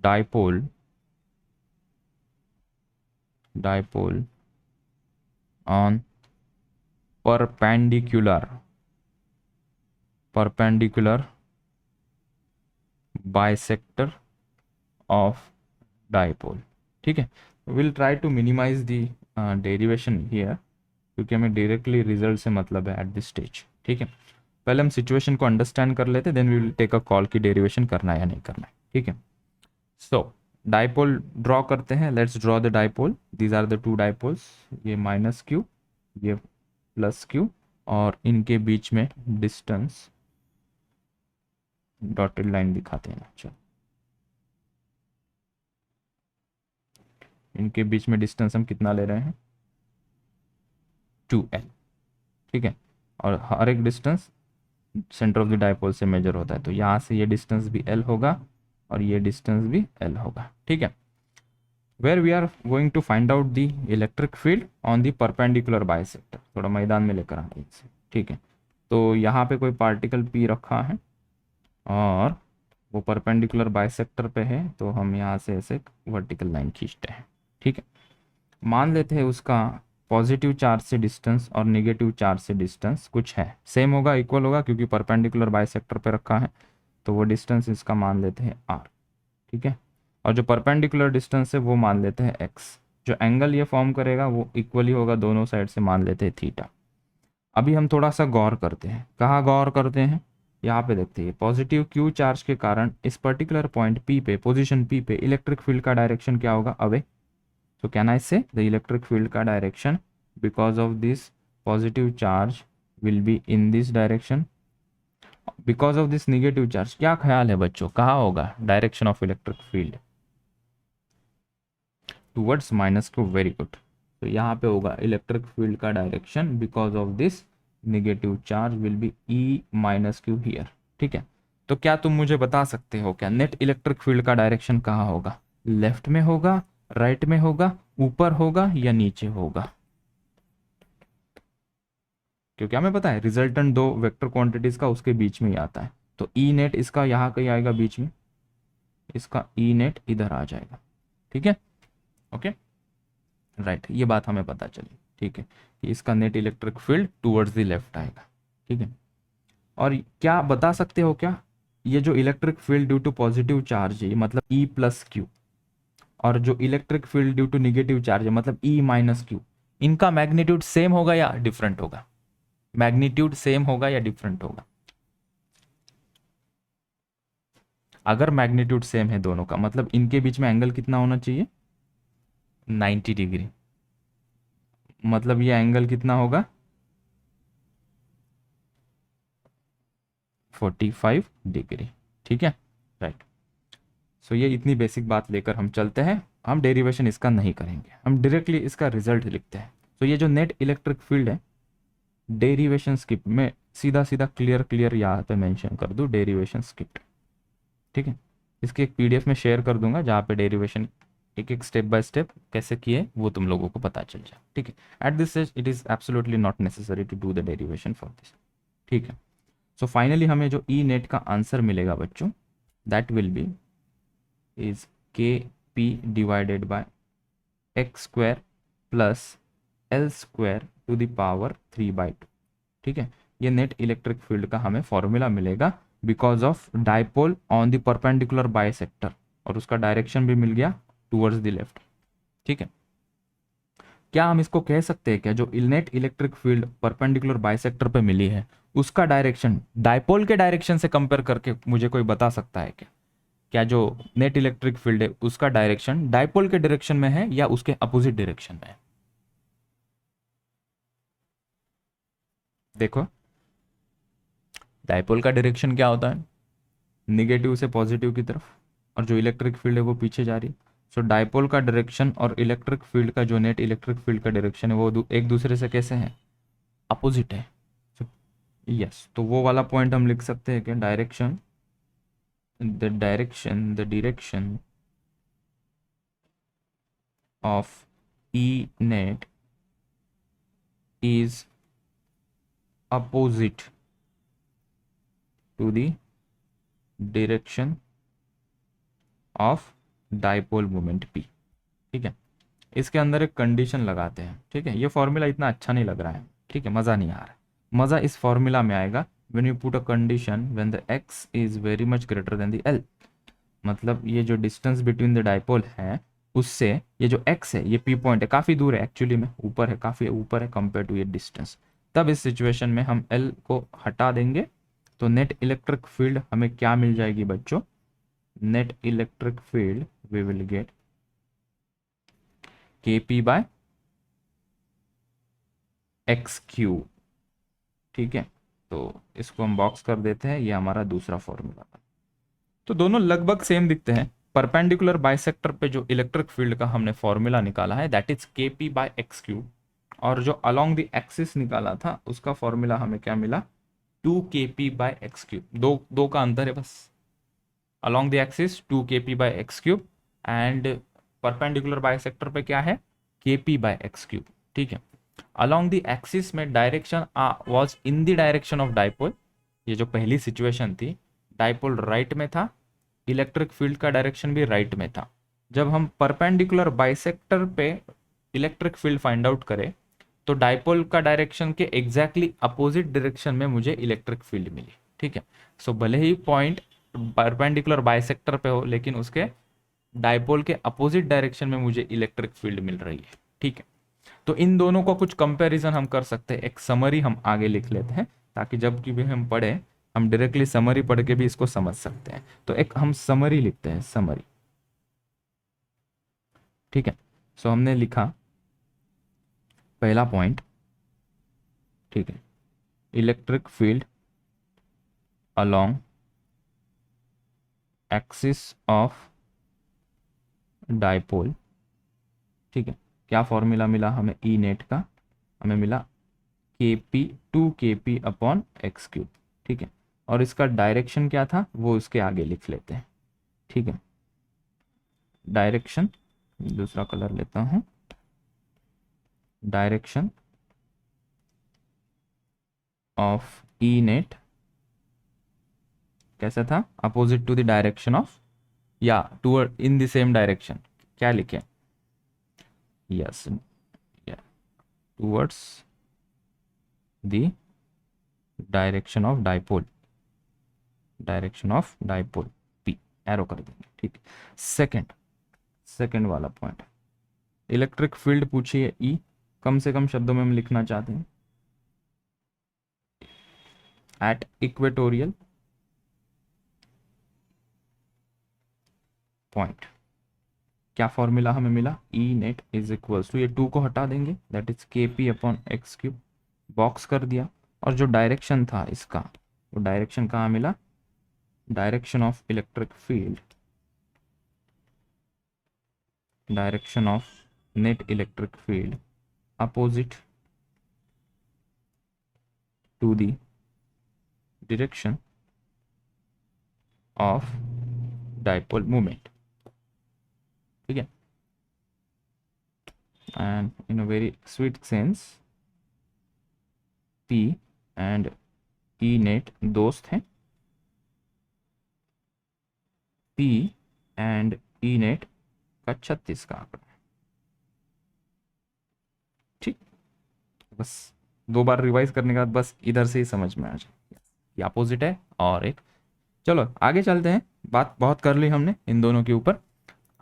dipole on perpendicular bisector of dipole, ठीक है। Will try to minimize the derivation here, क्योंकि हमें डायरेक्टली रिजल्ट से मतलब है एट दिस स्टेज, ठीक है। पहले हम सिचुएशन को अंडरस्टैंड कर लेते, then we will take a call की डेरिवेशन करना है या नहीं करना है, ठीक है। सो डाइपोल ड्रॉ करते हैं, let's draw the dipole. These are the two dipoles, ये माइनस क्यू, ये प्लस क्यू, और इनके बीच में डिस्टेंस डॉटेड लाइन दिखाते हैं। चलो, इनके बीच में डिस्टेंस हम कितना ले रहे हैं, 2l, ठीक है। और हर एक distance centre of the dipole से मेजर होता है, तो यहाँ से ये डिस्टेंस भी l होगा और ये डिस्टेंस भी l होगा, ठीक है। Where we are going to find out the electric field on the perpendicular bisector, थोड़ा मैदान में लेकर आए इसे, ठीक है। तो यहाँ पे कोई पार्टिकल p रखा है और वो परपेंडिकुलर बाइसेक्टर पे है, तो हम यहाँ से ऐसे वर्टिकल लाइन खींचते हैं, ठीक है। मान लेते हैं उसका पॉजिटिव चार्ज से डिस्टेंस और नेगेटिव चार्ज से डिस्टेंस कुछ है, सेम होगा, इक्वल होगा, क्योंकि परपेंडिकुलर बाइसेक्टर पे रखा है, तो वो डिस्टेंस इसका मान लेते हैं r, ठीक है। और जो परपेंडिकुलर डिस्टेंस है वो मान लेते हैं x, जो एंगल ये फॉर्म करेगा वो इक्वली होगा दोनों साइड से, मान लेते हैं थीटा। अभी हम थोड़ा सा गौर करते हैं, कहाँ गौर करते हैं, यहाँ पे देखते हैं पॉजिटिव q चार्ज के कारण इस पर्टिकुलर पॉइंट p पे, पोजीशन p पे इलेक्ट्रिक फील्ड का डायरेक्शन क्या होगा, away. So can I say the electric field का direction because of this positive charge will be in this direction, because of this negative charge क्या ख्याल है बच्चों, कहाँ होगा direction of electric field, towards minus q, very good. तो यहाँ पे होगा इलेक्ट्रिक फील्ड का direction because of this negative charge will be e minus q here, ठीक है। तो क्या तुम मुझे बता सकते हो क्या नेट इलेक्ट्रिक फील्ड का डायरेक्शन कहाँ होगा, लेफ्ट में होगा, राइट में होगा, ऊपर होगा या नीचे होगा, क्योंकि हमें पता है रिजल्टेंट दो वेक्टर क्वांटिटीज का उसके बीच में ही आता है। तो ई नेट इसका यहाँ कहीं आएगा बीच में, इसका ई नेट इधर आ जाएगा, ठीक है, ओके राइट। ये बात हमें पता चली, ठीक है, कि इसका net electric field towards the left आएगा, ठीक है। और क्या बता सकते हो क्या, ये जो electric field due to positive charge है मतलब ई प्लस क्यू, और जो electric field due to negative charge है मतलब ई माइनस क्यू, इनका मैग्नीट्यूड सेम होगा या डिफरेंट होगा, मैग्नीट्यूड सेम होगा या डिफरेंट होगा। अगर मैग्नीट्यूड सेम है दोनों का मतलब इनके बीच में एंगल कितना होना चाहिए, 90 डिग्री, मतलब ये एंगल कितना होगा, 45 डिग्री, ठीक है, राइट। सो ये इतनी बेसिक बात लेकर हम चलते हैं, हम डेरिवेशन इसका नहीं करेंगे, हम डायरेक्टली इसका रिजल्ट लिखते हैं। तो ये जो नेट इलेक्ट्रिक फील्ड है, डेरिवेशन स्किप, मैं सीधा सीधा क्लियर यहाँ पे मेंशन कर दूँ डेरिवेशन स्किप, ठीक है। इसकी एक पीडीएफ में शेयर कर दूंगा जहाँ पे डेरिवेशन एक एक स्टेप बाय स्टेप कैसे किए वो तुम लोगों को पता चल जाए, ठीक है। At this stage it is absolutely not necessary to do the derivation for this, ठीक है। सो फाइनली हमें जो ई नेट का आंसर मिलेगा बच्चों, that will be is KP divided by x square plus L square to the power 3/2, ठीक है। ये नेट इलेक्ट्रिक फील्ड का हमें फॉर्मूला मिलेगा because of dipole on the perpendicular bisector और उसका डायरेक्शन भी मिल गया टूवर्ड्स द लेफ्ट। ठीक है, क्या हम इसको कह सकते हैं क्या, जो net electric field perpendicular bisector पे मिली है उसका डायरेक्शन डायपोल के डायरेक्शन से कंपेयर करके मुझे कोई बता सकता है क्या? क्या जो नेट इलेक्ट्रिक फील्ड है उसका डायरेक्शन डायपोल के डायरेक्शन में है या उसके अपोजिट डायरेक्शन में है? देखो, डायपोल का डायरेक्शन क्या होता है, निगेटिव से पॉजिटिव की तरफ, और जो इलेक्ट्रिक फील्ड है वो पीछे जा रही है। सो डायपोल का डायरेक्शन और इलेक्ट्रिक फील्ड का जो नेट इलेक्ट्रिक फील्ड का डायरेक्शन है वो एक दूसरे से कैसे हैं, अपोजिट है। यस, तो वो वाला पॉइंट हम लिख सकते हैं कि the direction of E net is opposite to the direction of dipole moment p। ठीक है, इसके अंदर एक कंडीशन लगाते हैं। ठीक है, ये फॉर्मूला इतना अच्छा नहीं लग रहा है, ठीक है, मज़ा नहीं आ रहा है। मज़ा इस फॉर्मूला में आएगा when you put a condition when the x is very much greater than the l। मतलब ये जो डिस्टेंस बिटवीन द डाइपोल है उससे ये जो x है, ये p पॉइंट है, काफ़ी दूर है एक्चुअली में, ऊपर है, काफ़ी ऊपर है कंपेयर टू ये डिस्टेंस। तब इस सिचुएशन में हम l को हटा देंगे तो नेट इलेक्ट्रिक फील्ड हमें क्या मिल जाएगी बच्चों, net electric field we will get kp by x q. ठीक है, तो इसको हम बॉक्स कर देते हैं, ये हमारा दूसरा फॉर्मूला। तो दोनों लगभग सेम दिखते हैं। परपेंडिकुलर बाइसेक्टर पे जो इलेक्ट्रिक फील्ड का हमने फॉर्मूला निकाला है that is kp by x cube, और जो अलोंग द एक्सिस निकाला था उसका फॉर्मूला हमें क्या मिला, 2kp बाय एक्स क्यूब। दो दो का अंतर है बस, along the axis 2kp by x cube and perpendicular bisector पे क्या है, kp बाय एक्स क्यूब। ठीक है, अलोंग द एक्सिस में direction was in the direction of dipole. ये जो पहली सिचुएशन थी, डाइपोल राइट में था, इलेक्ट्रिक फील्ड का डायरेक्शन भी राइट में था। जब हम परपेंडिकुलर बाइसेक्टर पे इलेक्ट्रिक फील्ड फाइंड आउट करें तो डाइपोल का डायरेक्शन के एग्जैक्टली अपोजिट डायरेक्शन में मुझे इलेक्ट्रिक फील्ड मिली। ठीक है, सो भले ही पॉइंट परपेंडिकुलर बाइसेक्टर पे हो लेकिन उसके डाइपोल के अपोजिट डायरेक्शन में मुझे इलेक्ट्रिक फील्ड मिल रही है। ठीक है, तो इन दोनों को कुछ कंपैरिजन हम कर सकते हैं, एक समरी हम आगे लिख लेते हैं ताकि जब भी हम पढ़े हम डायरेक्टली समरी पढ़ के भी इसको समझ सकते हैं। तो एक हम समरी लिखते हैं, समरी। ठीक है, सो हमने लिखा पहला पॉइंट, ठीक है, electric field along axis of dipole. ठीक है, क्या फॉर्मूला मिला हमें ई नेट का, हमें मिला KP 2kp upon x cube. ठीक है, और इसका डायरेक्शन क्या था वो इसके आगे लिख लेते हैं। ठीक है, डायरेक्शन, दूसरा कलर लेता हूं, डायरेक्शन ऑफ ई नेट कैसा था, opposite to the direction of या toward in the same direction, क्या लिखे, yes, towards the direction of dipole, direction of dipole P arrow कर देंगे। ठीक, सेकंड वाला पॉइंट, इलेक्ट्रिक फील्ड पूछिए E, कम से कम शब्दों में हम लिखना चाहते हैं एट इक्वेटोरियल पॉइंट। क्या फॉर्मूला हमें मिला, E net is equals to, ये 2 को हटा देंगे that is KP upon x cube, box कर दिया। और जो डायरेक्शन था इसका, वो डायरेक्शन कहाँ मिला, direction of electric field, direction of net electric field opposite to the direction of dipole moment. ठीक है, and in a very sweet sense P and E net दोस्त हैं, P एंड E नेट का 36 का आंकड़ा। ठीक, बस 2 बार रिवाइज करने के बाद बस इधर से ही समझ में आ जाए, ये अपोजिट है और एक चलो आगे चलते हैं, बात बहुत कर ली हमने इन दोनों के ऊपर।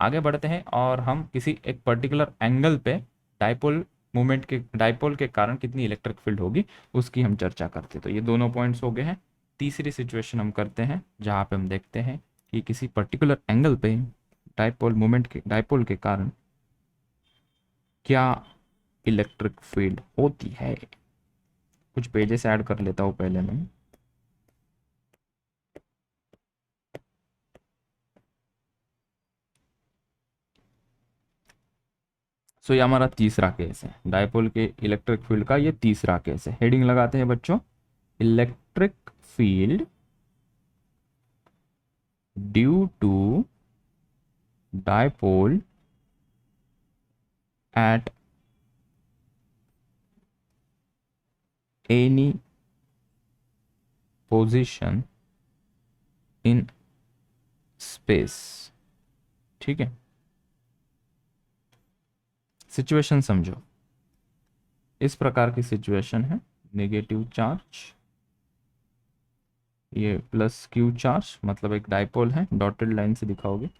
आगे बढ़ते हैं और हम किसी एक पर्टिकुलर एंगल पे डाइपोल के कारण कितनी इलेक्ट्रिक फील्ड होगी उसकी हम चर्चा करते हैं। तो ये दोनों पॉइंट्स हो गए हैं। तीसरी सिचुएशन हम करते हैं जहाँ पे हम देखते हैं कि किसी पर्टिकुलर एंगल पे डाइपोल के कारण क्या इलेक्ट्रिक फील्ड होती है। कुछ पेजेस ऐड कर लेता हूँ पहले मैं। सो ये हमारा तीसरा केस है, डाइपोल के इलेक्ट्रिक फील्ड का ये तीसरा केस है। हेडिंग लगाते हैं बच्चों, electric field due to dipole at any position in space. ठीक है, सिचुएशन समझो। इस प्रकार की सिचुएशन है, नेगेटिव चार्ज, ये प्लस क्यू चार्ज, मतलब एक डाइपोल है, डॉटेड लाइन से दिखाओगे।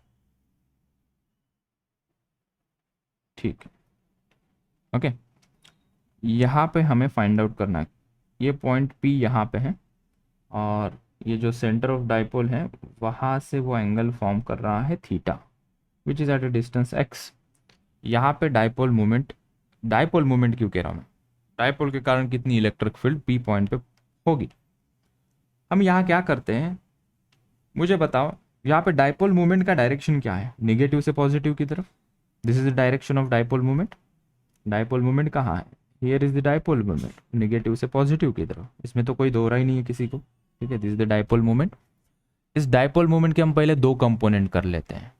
ठीक है, ओके। यहाँ पे हमें फाइंड आउट करना है, ये पॉइंट P यहाँ पे है और ये जो सेंटर ऑफ डाइपोल है वहाँ से वो एंगल फॉर्म कर रहा है theta, which is at a distance x। यहाँ पे डाइपोल मोमेंट क्यों कह रहा हूँ मैं, डाइपोल के कारण कितनी इलेक्ट्रिक फील्ड P पॉइंट पे होगी। हम यहाँ क्या करते हैं, मुझे बताओ, यहाँ पे डाइपोल मोमेंट का डायरेक्शन क्या है, नेगेटिव से पॉजिटिव की तरफ। This is the direction of dipole moment. Dipole moment कहाँ है, here is the dipole moment, negative से पॉजिटिव की तरफ, इसमें तो कोई दो राय नहीं है किसी को। ठीक है, this is the dipole moment. इस डाइपोल मोमेंट के हम पहले दो कंपोनेंट कर लेते हैं।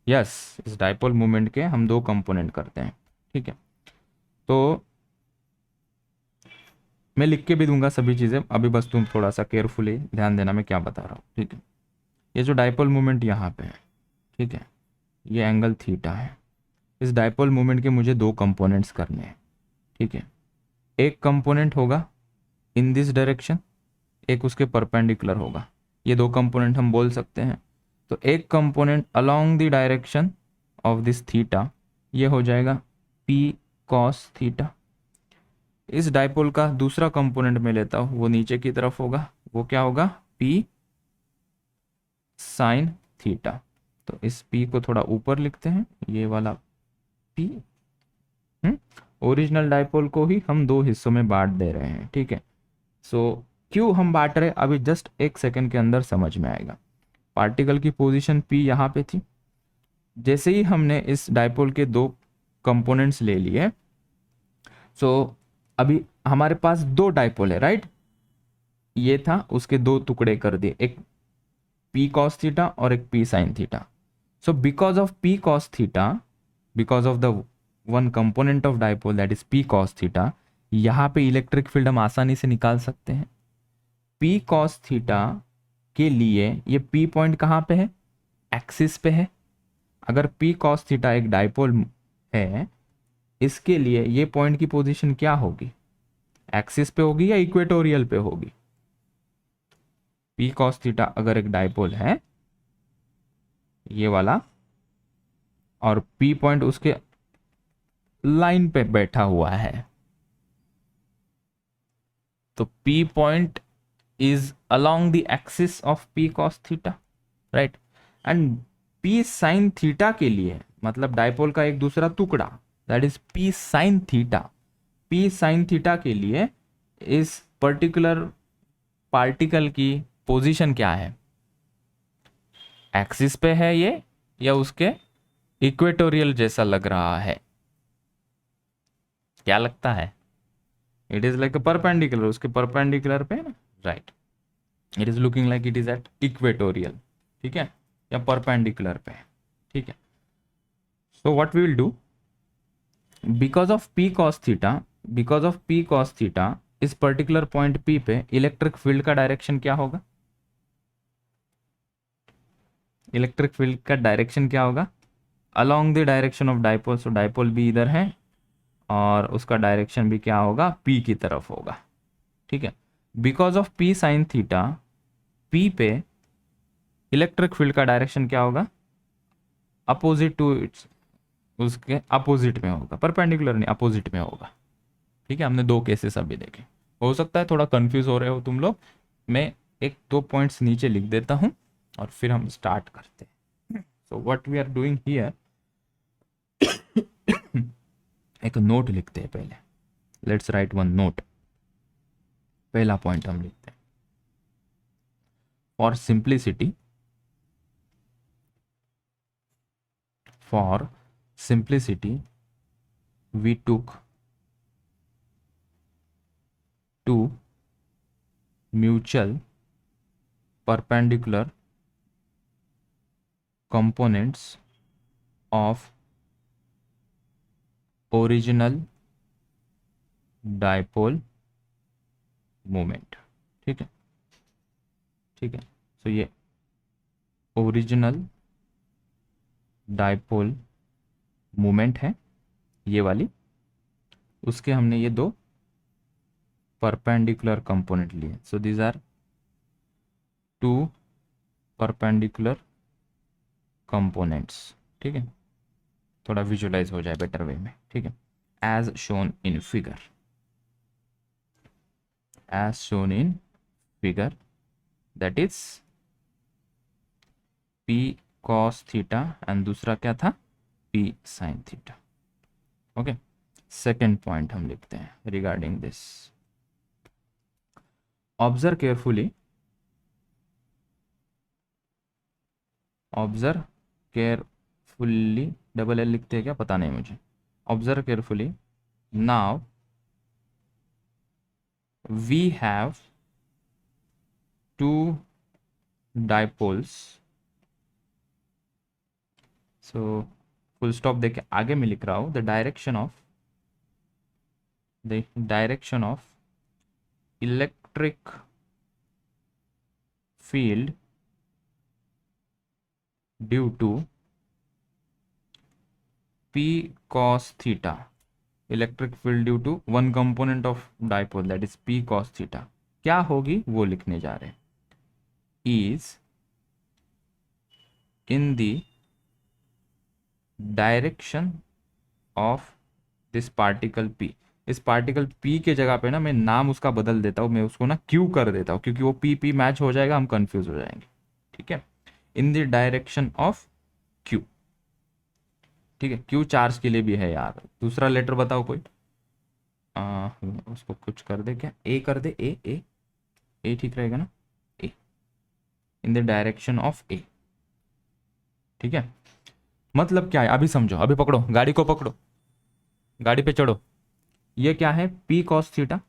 यस, इस डाइपोल मोमेंट के हम दो कंपोनेंट करते हैं। ठीक है, तो मैं लिख के भी दूंगा सभी चीज़ें, अभी बस तुम थोड़ा सा केयरफुली ध्यान देना मैं क्या बता रहा हूँ। ठीक है, ये जो डाइपोल मोमेंट यहाँ पे है, ठीक है, ये एंगल थीटा है। इस डाइपोल मोमेंट के मुझे दो कंपोनेंट्स करने हैं। ठीक है, एक कंपोनेंट होगा इन दिस डायरेक्शन, एक उसके परपेंडिकुलर होगा। ये दो कंपोनेंट हम बोल सकते हैं। तो एक component along the direction of this theta, ये हो जाएगा P cos थीटा। इस डाइपोल का दूसरा कंपोनेंट मैं लेता हूँ, वो नीचे की तरफ होगा, वो क्या होगा, P sin थीटा। तो इस P को थोड़ा ऊपर लिखते हैं, ये वाला P। ओरिजिनल डाइपोल को ही हम दो हिस्सों में बांट दे रहे हैं। ठीक है, सो क्यों हम बांट रहे अभी जस्ट एक सेकंड के अंदर समझ में आएगा। पार्टिकल की पोजीशन P यहाँ पे थी, जैसे ही हमने इस डाइपोल के दो कंपोनेंट्स ले लिए, सो अभी हमारे पास दो डाइपोल है, राइट। ये था, उसके दो टुकड़े कर दिए, एक P cos थीटा और एक P sin theta. So because of P cos theta, because of the one component of dipole that is P cos theta, यहाँ पे इलेक्ट्रिक फील्ड हम आसानी से निकाल सकते हैं। P cos थीटा के लिए ये P पॉइंट कहाँ पे है, एक्सिस पे है। अगर P cos थीटा एक डाइपोल है, इसके लिए ये पॉइंट की पोजीशन क्या होगी, एक्सिस पे होगी या इक्वेटोरियल पे होगी। P cos थीटा अगर एक डाइपोल है ये वाला, और P पॉइंट उसके लाइन पे बैठा हुआ है, तो P point is along the axis of P cos theta, right? and P sin theta के लिए, मतलब डाइपोल का एक दूसरा टुकड़ा, that is P sin theta, P sin theta के लिए इस पर्टिकुलर पार्टिकल की पोजीशन क्या है, एक्सिस पे है ये या उसके इक्वेटोरियल जैसा लग रहा है, क्या लगता है, इट इज लाइक परपेंडिकुलर, उसके परपेंडिकुलर पे है ना, right. It is looking like it is at equatorial, ठीक है, या परपेंडिकुलर पे, ठीक है। So what we will do, because of P cos theta इस पर्टिकुलर पॉइंट P पे इलेक्ट्रिक फील्ड का डायरेक्शन क्या होगा, इलेक्ट्रिक फील्ड का डायरेक्शन क्या होगा, along the direction of dipole. So dipole भी इधर है और उसका डायरेक्शन भी क्या होगा, P की तरफ होगा, ठीक है। Because of P sin theta, P पे इलेक्ट्रिक फील्ड का डायरेक्शन क्या होगा, अपोजिट टू इट्स, उसके अपोजिट में होगा, परपेंडिकुलर नहीं, अपोजिट में होगा। ठीक है, हमने दो केसेस अभी देखे। हो सकता है थोड़ा कंफ्यूज हो रहे हो तुम लोग, मैं एक दो पॉइंट्स नीचे लिख देता हूँ और फिर हम स्टार्ट करते हैं। So what we are doing here, एक नोट लिखते हैं पहले, लेट्स राइट वन नोट। पहला पॉइंट हम लिखते हैं, for simplicity, for simplicity we took two mutual perpendicular components of original dipole moment। ठीक है, ठीक है। तो ये ओरिजिनल डाइपोल मोमेंट है ये वाली, उसके हमने ये दो परपेंडिकुलर कंपोनेंट लिए। So these are two perpendicular components. ठीक है, थोड़ा विजुअलाइज हो जाए बेटर वे में। ठीक है, as shown in figure, as shown in figure, that is P cos theta and दूसरा क्या था, P sin theta. Okay, second point हम लिखते हैं regarding this, observe carefully, observe carefully, double L लिखते हैं क्या पता नहीं मुझे, observe carefully, now we have two dipoles. So full stop देके आगे में लिख रहा हूं, the direction of electric field due to P cos theta, electric field due to one component of dipole that is P cos theta, क्या होगी वो लिखने जा रहे हैं, is in the direction of this particle P। इस पार्टिकल P के जगह पे ना मैं नाम उसका बदल देता हूँ, मैं उसको ना Q कर देता हूँ, क्योंकि वो P मैच हो जाएगा, हम कंफ्यूज हो जाएंगे। ठीक है, इन द डायरेक्शन ऑफ Q। ठीक है, Q चार्ज के लिए भी है यार, दूसरा लेटर बताओ कोई, उसको कुछ कर दे क्या, A कर दे, ए ठीक रहेगा ना, A in the direction of A। ठीक है, मतलब क्या है अभी समझो, अभी पकड़ो गाड़ी को, पकड़ो गाड़ी पे चढ़ो, ये क्या है P cos थीटा।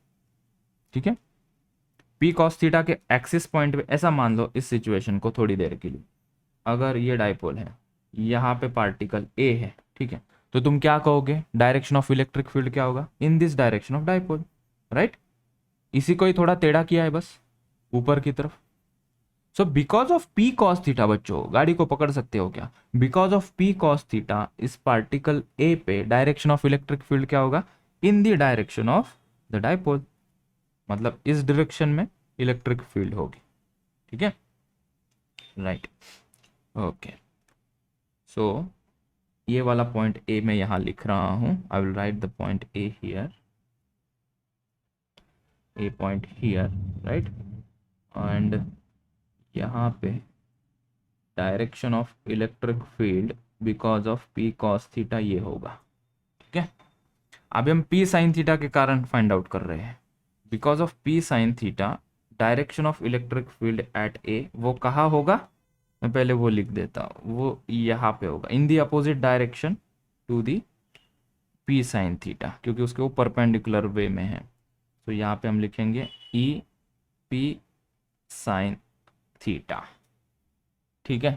ठीक है, P cos थीटा के एक्सिस पॉइंट पे, ऐसा मान लो इस सिचुएशन को थोड़ी देर के लिए, अगर ये डाइपोल है, यहाँ पे पार्टिकल A है, ठीक है, तो तुम क्या कहोगे, डायरेक्शन ऑफ इलेक्ट्रिक फील्ड क्या होगा, in this direction of dipole, right. इसी को ही थोड़ा टेढ़ा किया है बस ऊपर की तरफ। So because of P cos theta, बच्चों गाड़ी को पकड़ सकते हो क्या, because of P cos theta इस पार्टिकल A पे डायरेक्शन ऑफ इलेक्ट्रिक फील्ड क्या होगा, इन the direction of the dipole, मतलब इस डायरेक्शन में इलेक्ट्रिक फील्ड होगी। ठीक है, राइट, ओके। सो ये वाला पॉइंट ए मैं यहां लिख रहा हूं, I will write the point A here, A point here, right, and यहाँ पे direction of electric field because of P cos theta ये होगा। ठीक है, अभी हम P sin थीटा के कारण फाइंड आउट कर रहे हैं, because of P sin theta direction of electric field at A, वो कहाँ होगा, मैं पहले वो लिख देता हूँ, वो यहाँ पे होगा, in the opposite direction to the P sin theta, क्योंकि उसके वो परपेंडिकुलर वे में है। तो यहाँ पे हम लिखेंगे E P sin थीटा। ठीक है,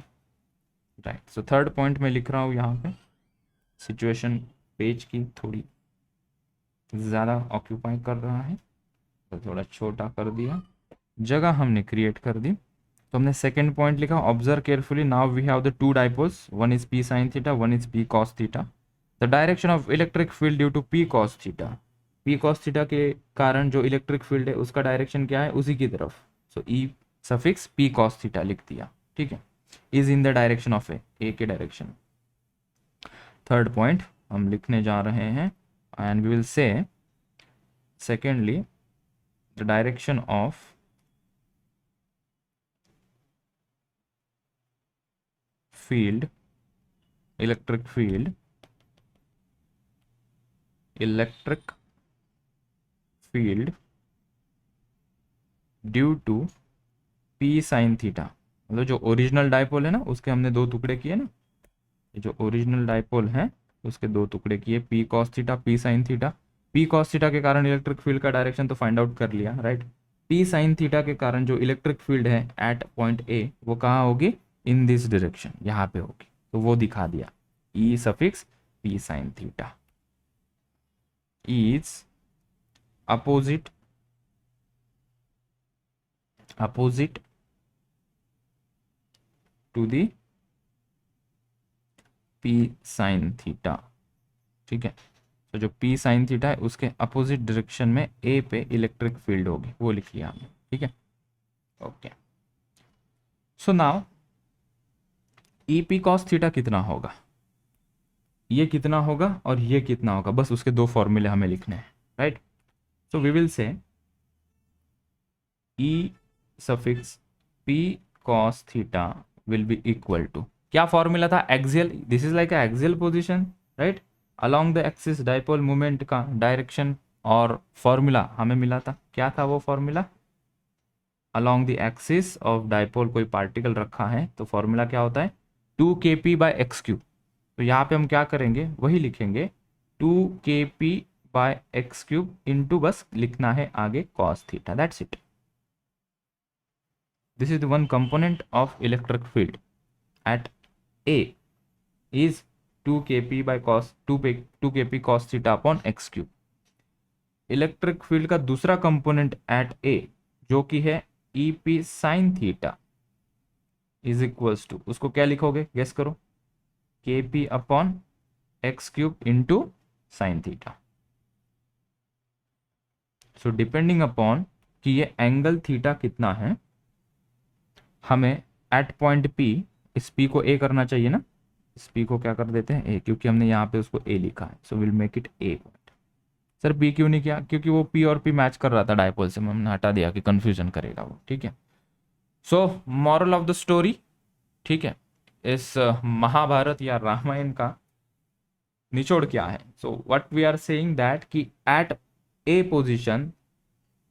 राइट। सो थर्ड पॉइंट में लिख रहा हूँ यहाँ पे, सिचुएशन पेज की थोड़ी ज़्यादा ऑक्यूपाई कर रहा है, तो थोड़ा छोटा कर दिया, जगह हमने क्रिएट कर दी। तो हमने सेकेंड पॉइंट लिखा, observe carefully, now we have the two dipoles, one is P sin theta, one is P cos theta, the direction of electric field due to P cos theta, P cos theta के कारण जो इलेक्ट्रिक फील्ड है उसका डायरेक्शन क्या है, उसी की तरफ। So E suffix P cos theta लिख दिया। ठीक है, is in the direction of A के डायरेक्शन। थर्ड पॉइंट हम लिखने जा रहे हैं and we will say secondly the direction of field, electric field, electric field due to P sine theta. मतलब जो ओरिजिनल डायपोल है ना उसके हमने दो टुकड़े किए ना, जो ओरिजिनल डायपोल है उसके दो टुकड़े किए, P cos theta P sine theta. P cos theta के कारण इलेक्ट्रिक फील्ड का डायरेक्शन तो फाइंड आउट कर लिया, राइट। पी साइन थीटा के कारण जो इलेक्ट्रिक फील्ड है एट पॉइंट ए वो कहाँ होगी, इन दिस डायरेक्शन, यहाँ पे होगी, तो वो दिखा दिया। E suffix P sine theta is opposite to the P sine theta, ठीक है। तो जो पी साइन थीटा है उसके अपोजिट डायरेक्शन में ए पे इलेक्ट्रिक फील्ड होगी, वो लिख लिया हमने, ठीक है। ओके, सो नाउ ई पी कॉस थीटा कितना होगा, ये कितना होगा और ये कितना होगा, बस उसके दो फॉर्मूले हमें लिखने हैं, right. So we will say E suffix P cos theta will be equal to, क्या फॉर्मूला था, axial, this is like a axial position, right, along the axis dipole moment का डायरेक्शन, और फॉर्मूला हमें मिला था, क्या था वो formula, along the axis of dipole कोई पार्टिकल रखा है तो फॉर्मूला क्या होता है 2kp बाय एक्स क्यूब। तो यहाँ पे हम क्या करेंगे, वही लिखेंगे 2kp by x cube into, बस लिखना है आगे cos theta, that's it. This is the one component of electric field at A is 2kp by cos 2kp cos theta upon x cube. Electric field का दूसरा कंपोनेंट एट ए जो कि है E P sine theta is equals to, उसको क्या लिखोगे गेस करो, k P upon x cube into sine theta. So depending upon कि ये एंगल थीटा कितना है, हमें एट पॉइंट पी, इस पी को ए करना चाहिए ना, इस पी को क्या कर देते हैं ए, क्योंकि हमने यहाँ पे उसको ए लिखा है, so will make it A point. Sir P क्यों नहीं किया, क्योंकि वो पी और पी मैच कर रहा था डायपोल से, हमने हटा दिया कि कंफ्यूजन करेगा वो, ठीक है। So moral of the story, ठीक है, इस महाभारत या रामायण का निचोड़ क्या है, so what we are saying that कि at A position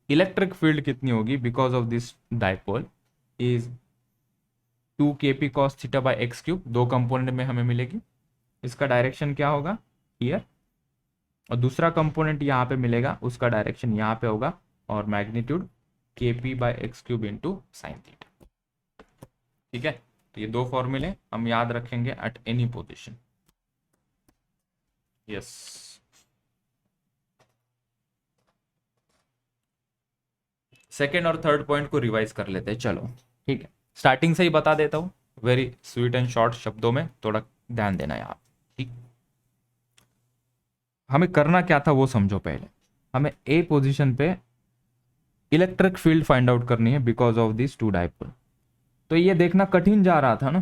electric field कितनी होगी because of this dipole is 2kp cos थीटा बाय एक्स क्यूब, दो कंपोनेंट में हमें मिलेगी। इसका डायरेक्शन क्या होगा हियर, और दूसरा कंपोनेंट यहाँ पे मिलेगा, उसका डायरेक्शन यहाँ पे होगा, और magnitude kp by x cube into sine theta, ठीक है। तो ये दो फॉर्मूले हम याद रखेंगे at any position, yes. Second और थर्ड पॉइंट को रिवाइज कर लेते हैं, चलो ठीक है, स्टार्टिंग से ही बता देता हूँ, वेरी स्वीट एंड शॉर्ट शब्दों में, थोड़ा ध्यान देना यहाँ, ठीक। हमें करना क्या था वो समझो पहले, हमें ए पोजीशन पे इलेक्ट्रिक फील्ड फाइंड आउट करनी है because of this two dipole. तो ये देखना कठिन जा रहा था ना,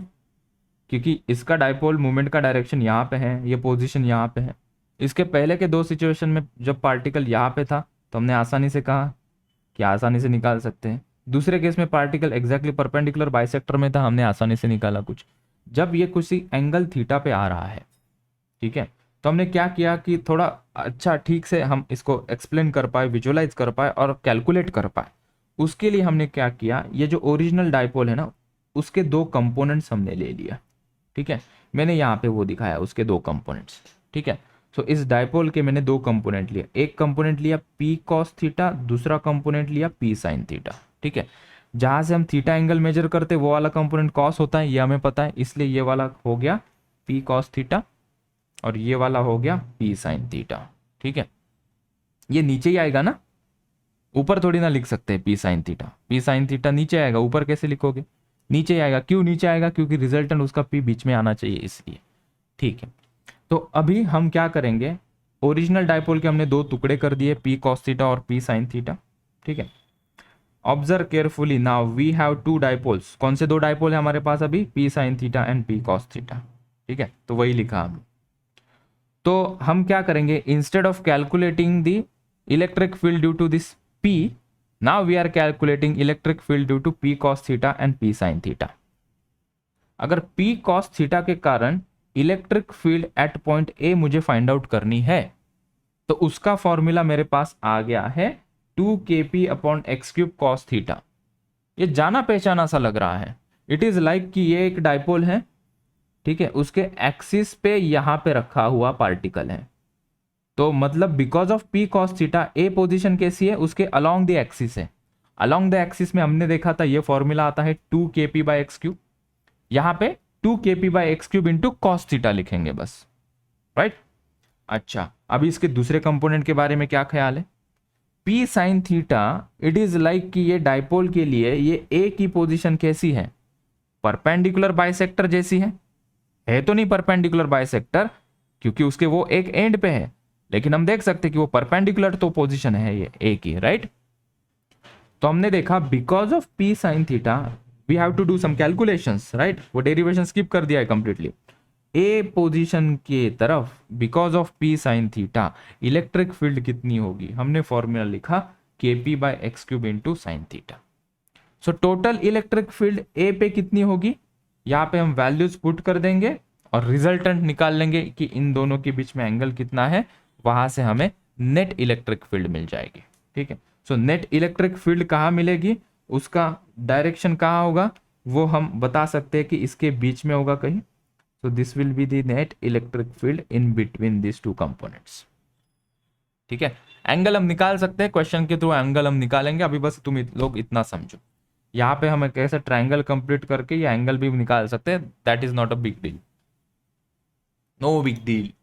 क्योंकि इसका डायपोल मूवमेंट का डायरेक्शन यहाँ पे है, ये पोजीशन यहाँ पे है। इसके पहले के दो सिचुएशन में जब पार्टिकल यहाँ पे था तो हमने आसानी से कहा कि आसानी से निकाल सकते हैं, दूसरे केस में पार्टिकल एग्जैक्टली परपेंडिकुलर बाइसेक्टर में था, हमने आसानी से निकाला कुछ। जब ये किसी एंगल थीटा पे आ रहा है, ठीक है, तो हमने क्या किया कि थोड़ा अच्छा ठीक से हम इसको एक्सप्लेन कर पाए, विजुअलाइज कर पाए और कैलकुलेट कर पाए, उसके लिए हमने क्या किया, ये जो ओरिजिनल डायपोल है ना उसके दो कंपोनेंट्स हमने ले लिया, ठीक है। मैंने यहाँ पे वो दिखाया उसके दो कंपोनेंट्स, ठीक है। सो इस डायपोल के मैंने दो कंपोनेंट लिया, एक कंपोनेंट लिया पी कॉस थीटा, दूसरा कंपोनेंट लिया पी साइन थीटा, ठीक है। जहां से हम थीटा एंगल मेजर करते वो वाला कंपोनेंट कॉस होता है, ये हमें पता है, इसलिए ये वाला हो गया पी कॉस थीटा और ये वाला हो गया पी साइन थीटा, ठीक है। ये नीचे ही आएगा ना, ऊपर थोड़ी ना लिख सकते हैं पी साइन थीटा नीचे आएगा, ऊपर कैसे लिखोगे, नीचे आएगा। क्यों नीचे आएगा, क्योंकि रिजल्टेंट उसका पी बीच में आना चाहिए इसलिए, ठीक है। तो अभी हम क्या करेंगे, ओरिजिनल डायपोल के हमने दो टुकड़े कर दिए, पी कॉस थीटा और पी साइन थीटा, ठीक है। Observe carefully, now we have two dipoles. कौन से दो डाइपोल है हमारे पास अभी? P sine theta and P cos theta. ठीक है, तो वही लिखा हमने। तो हम क्या करेंगे, instead of calculating the electric field due to this P, now we are calculating electric field due to P cos theta and P sine theta. अगर पी कॉस थीटा के कारण electric field at point A मुझे फाइंड आउट करनी है, तो उसका फॉर्मूला मेरे पास आ गया है 2kp upon x cube cos theta. ये जाना पहचाना सा लग रहा है। इट इज लाइक कि ये एक डाइपोल है, ठीक है, उसके एक्सिस पे यहां पे रखा हुआ पार्टिकल है। तो मतलब because of P cos theta A position कैसी है, उसके अलोंग द एक्सिस है। अलोंग द एक्सिस में हमने देखा था ये फॉर्मूला आता है 2kp बाई एक्स क्यूब। यहां पे 2kp by x cube into cos theta लिखेंगे बस, राइट। अच्छा, अभी इसके दूसरे कंपोनेंट के बारे में क्या ख्याल है? P sine theta, it is like कि ये डाइपोल के लिए ये ए की पोजीशन कैसी है? परपेंडिकुलर बाइसेक्टर जैसी है तो नहीं परपेंडिकुलर बाइसेक्टर, क्योंकि उसके वो एक एंड पे है, लेकिन हम देख सकते हैं कि वो परपेंडिकुलर तो पोजीशन है ये ए की, राइट। तो हमने देखा because of P sine theta we have to do some calculations, right. वो डेरिवेशन स्किप कर दिया है कंप्लीटली। ए पोजीशन के तरफ because of P sine theta electric field कितनी होगी? हमने फॉर्मूला लिखा kp by x cube into sine theta. So total electric field A पे कितनी होगी? यहाँ पे हम वैल्यूज पुट कर देंगे और रिजल्टेंट निकाल लेंगे कि इन दोनों के बीच में एंगल कितना है, वहां से हमें नेट इलेक्ट्रिक फील्ड मिल जाएगी। ठीक है, सो नेट इलेक्ट्रिक फील्ड कहाँ मिलेगी, उसका डायरेक्शन कहाँ होगा, वो हम बता सकते हैं कि इसके बीच में होगा कहीं। So this will be the net electric field in between these two components. ठीक है, एंगल हम निकाल सकते हैं, क्वेश्चन के थ्रू एंगल हम निकालेंगे। अभी बस तुम लोग इतना समझो, यहाँ पे हम कैसे ट्रायंगल कंप्लीट करके ये एंगल भी निकाल सकते हैं। That is not a big deal, no big deal.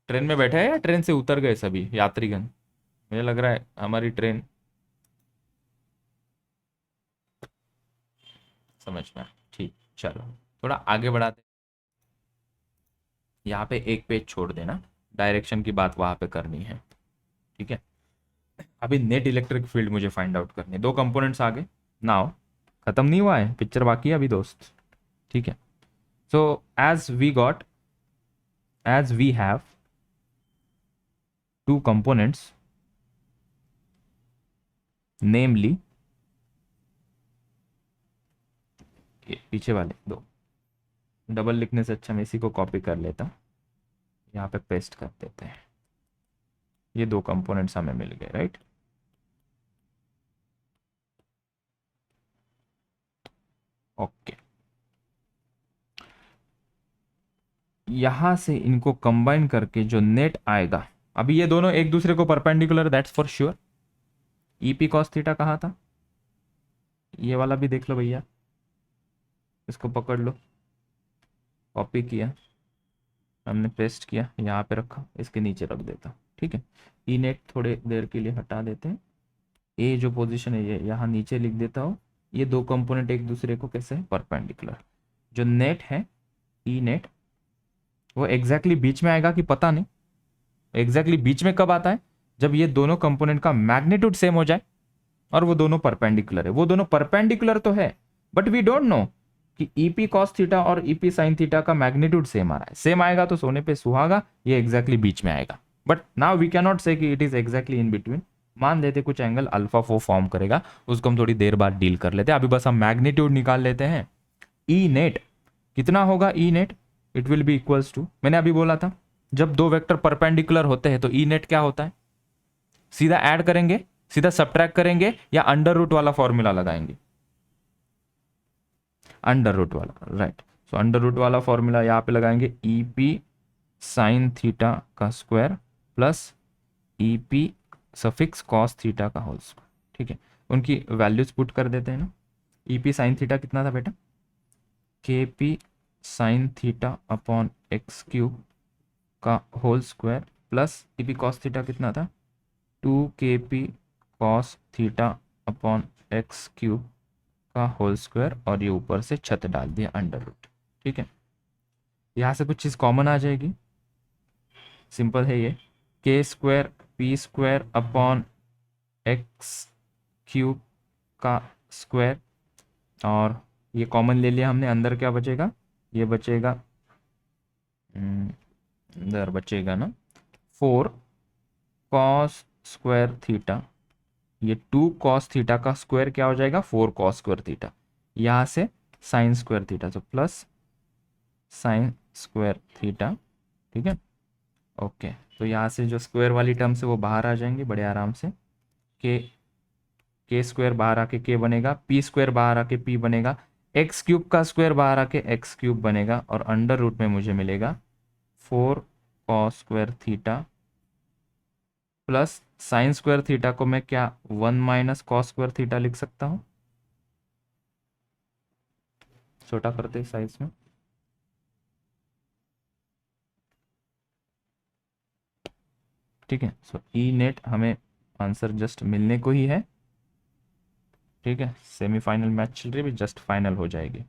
Train में बैठे हैं या ट्रेन से उतर गए सभी यात्रीगण? मुझे लग रहा है हमारी ट्रेन, समझ में। ठीक, चलो थोड़ा आगे बढ़ाते। यहाँ पे एक पेज छोड़ देना, डायरेक्शन की बात वहां पे करनी है। ठीक है, अभी नेट इलेक्ट्रिक फील्ड मुझे फाइंड आउट करनी है। दो कंपोनेंट्स आगे, नाउ खत्म नहीं हुआ है, पिक्चर बाकी है अभी दोस्त। ठीक है, so as we have two components, namely, पीछे वाले दो, डबल लिखने से अच्छा मैं इसी को कॉपी कर लेता हूं, यहाँ पे पेस्ट कर देते हैं। ये दो कंपोनेंट्स हमें मिल गए, राइट। ओके, यहां से इनको कंबाइन करके जो नेट आएगा, अभी ये दोनों एक दूसरे को perpendicular, that's for sure. EP cos theta कहाँ था, ये वाला भी देख लो भैया, इसको पकड़ लो, कॉपी किया हमने, पेस्ट किया, यहाँ पे रखा, इसके नीचे रख देता। ठीक है, ई नेट थोड़े देर के लिए हटा देते हैं, ए जो पोजीशन है ये यहाँ नीचे लिख देता हूँ। ये दो कंपोनेंट एक दूसरे को कैसे है, परपेंडिकुलर। जो नेट है ई नेट, वो एग्जैक्टली बीच में आएगा कि पता नहीं। एग्जैक्टली बीच में कब आता है, जब ये दोनों कंपोनेंट का मैग्नीट्यूड सेम हो जाए और वो दोनों परपेंडिकुलर है। वो दोनों परपेंडिकुलर तो है, बट वी डोंट नो कि ईपी कॉस थीटा और ईपी साइन थीटा का मैग्नीट्यूड सेम आ रहा है। सेम आएगा तो सोने पे सुहागा, ये एग्जैक्टली बीच में आएगा, but now we can not say कि it is exactly in between. मान लेते कुछ एंगल अल्फा फो फॉर्म करेगा, उसको हम थोड़ी देर बाद डील कर लेते हैं। अभी बस हम मैग्नीट्यूड निकाल लेते हैं। ई नेट कितना होगा, E net it will be equals to, मैंने अभी बोला था जब दो वेक्टर परपेंडिकुलर होते हैं तो ई नेट क्या होता है, सीधा ऐड करेंगे, सीधा सब्ट्रैक्ट करेंगे, या अंडर रूट वाला फॉर्मूला लगाएंगे, अंडर रूट वाला, राइट। सो अंडर रूट वाला फॉर्मूला यहाँ पे लगाएंगे, ई पी साइन थीटा का square plus E P suffix cos theta का होल स्क्वायर। ठीक है, उनकी वैल्यूज पुट कर देते हैं ना। ई पी साइन थीटा कितना था बेटा, K P sine theta upon x cube का whole square plus E P cos theta कितना था, 2kp cos theta upon x cube का होल स्क्वायर, और ये ऊपर से छत डाल दिया अंडर रूट। ठीक है, यहाँ से कुछ चीज़ कॉमन आ जाएगी, सिंपल है ये, के square P square upon x cube का स्क्वायर, और ये कॉमन ले लिया हमने, अंदर क्या बचेगा, ये बचेगा, अंदर बचेगा ना 4 कॉस स्क्वायर थीटा। ये 2 कॉस थीटा का स्क्वायर क्या हो जाएगा, 4 कॉस स्क्वायर थीटा। यहाँ से साइन स्क्वायर थीटा, तो प्लस साइन स्क्वायर थीटा। ठीक है, ओके। तो यहाँ से जो स्क्वायर वाली टर्म्स है वो बाहर आ जाएंगे बड़े आराम से। के स्क्वायर बाहर आके के बनेगा, पी स्क्वायर बाहर आके पी बनेगा, एक्स क्यूब का स्क्वायर बाहर आके एक्स क्यूब बनेगा, और अंडर रूट में मुझे मिलेगा 4 cos square theta plus sine square theta को मैं क्या 1 माइनस कॉस स्क्वायर थीटा लिख सकता हूँ, छोटा करते साइज में। ठीक है, सो ई नेट हमें आंसर जस्ट मिलने को ही है। ठीक है, सेमीफाइनल मैच चल रही है, जस्ट फाइनल हो जाएगी।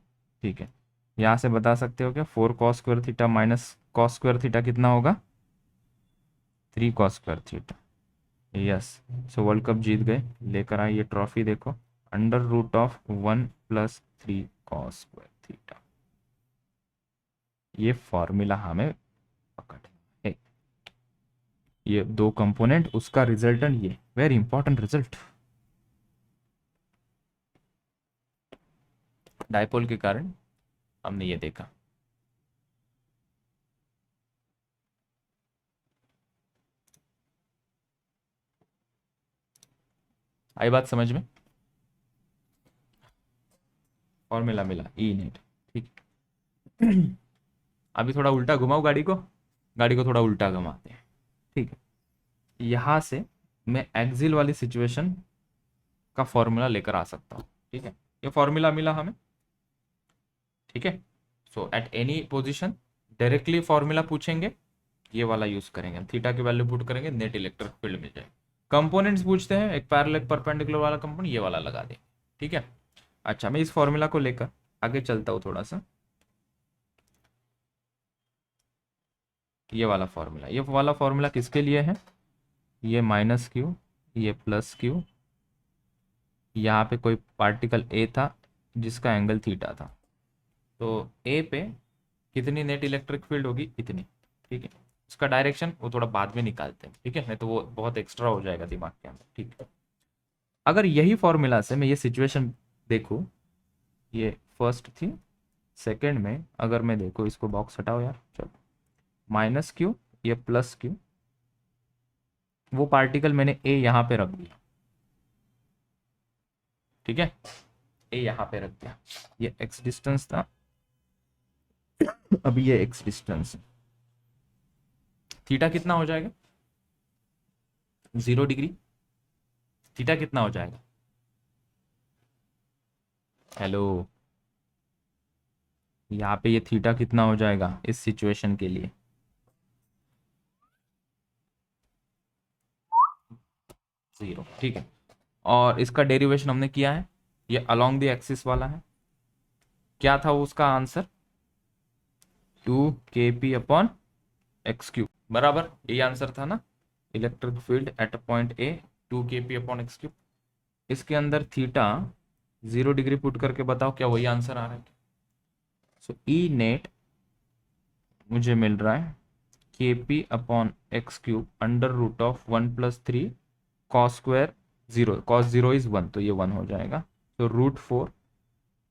ठीक है, यहाँ से बता सकते हो क्या 4 cos square theta minus cos square theta कितना होगा, 3 cos square theta. Yes, so world cup जीत गए, लेकर आए ये ट्रॉफी, देखो under root of 1 plus 3 cos square theta. ये फॉर्मूला हमें पकड़ है, ये दो कंपोनेंट उसका रिजल्टेंट, ये वेरी इंपॉर्टेंट रिजल्ट। डायपोल के कारण हमने ये देखा। आई बात समझ में, फॉर्मूला मिला ई नेट। ठीक, अभी थोड़ा उल्टा घुमाओ गाड़ी को, गाड़ी को थोड़ा उल्टा घुमाते हैं। ठीक है, यहाँ से मैं एक्सिल वाली सिचुएशन का फॉर्मूला लेकर आ सकता हूँ। ठीक है, ये फॉर्मूला मिला हमें। ठीक है, so at any position directly formula पूछेंगे, ये वाला यूज करेंगे, थीटा की वैल्यू पुट करेंगे, नेट इलेक्ट्रिक फील्ड मिल जाएगा। कंपोनेंट्स पूछते हैं, एक पैरेलल परपेंडिकुलर वाला कंपोनेंट ये वाला लगा दें। ठीक है, अच्छा मैं इस फॉर्मूला को लेकर आगे चलता हूँ थोड़ा सा। ये वाला फॉर्मूला किसके लिए है, ये माइनस क्यू, ये प्लस क्यू, यहाँ पे कोई पार्टिकल ए था जिसका एंगल थीटा था, तो ए पे कितनी नेट इलेक्ट्रिक फील्ड होगी, इतनी। ठीक है, उसका डायरेक्शन वो थोड़ा बाद में निकालते हैं। ठीक है, नहीं तो वो बहुत एक्स्ट्रा हो जाएगा दिमाग के अंदर। ठीक है, अगर यही फॉर्मूला से मैं ये सिचुएशन देखूँ, ये फर्स्ट थी, सेकंड में अगर मैं देखो, इसको बॉक्स हटाओ यार, चलो माइनस क्यू, ये प्लस क्यू, वो पार्टिकल मैंने ए यहाँ पे रख दिया। ठीक है, ए यहाँ पे रख दिया, ये एक्स डिस्टेंस था, अभी ये एक्स डिस्टेंस है। थीटा कितना हो जाएगा, 0 डिग्री। थीटा कितना हो जाएगा, हेलो, यहाँ पे ये थीटा कितना हो जाएगा इस सिचुएशन के लिए, 0। ठीक है, और इसका डेरिवेशन हमने किया है, ये अलोंग द एक्सिस वाला है। क्या था वो उसका answer, 2kp upon x cube, बराबर यही आंसर था ना, electric field at point A 2kp upon x cube. इसके अंदर थीटा 0 डिग्री पुट करके बताओ क्या वही आंसर आ रहा है। सो ई नेट मुझे मिल रहा है kp upon x cube under root of 1 plus 3 cos square 0, cos 0 is 1, तो ये 1 हो जाएगा, तो root 4।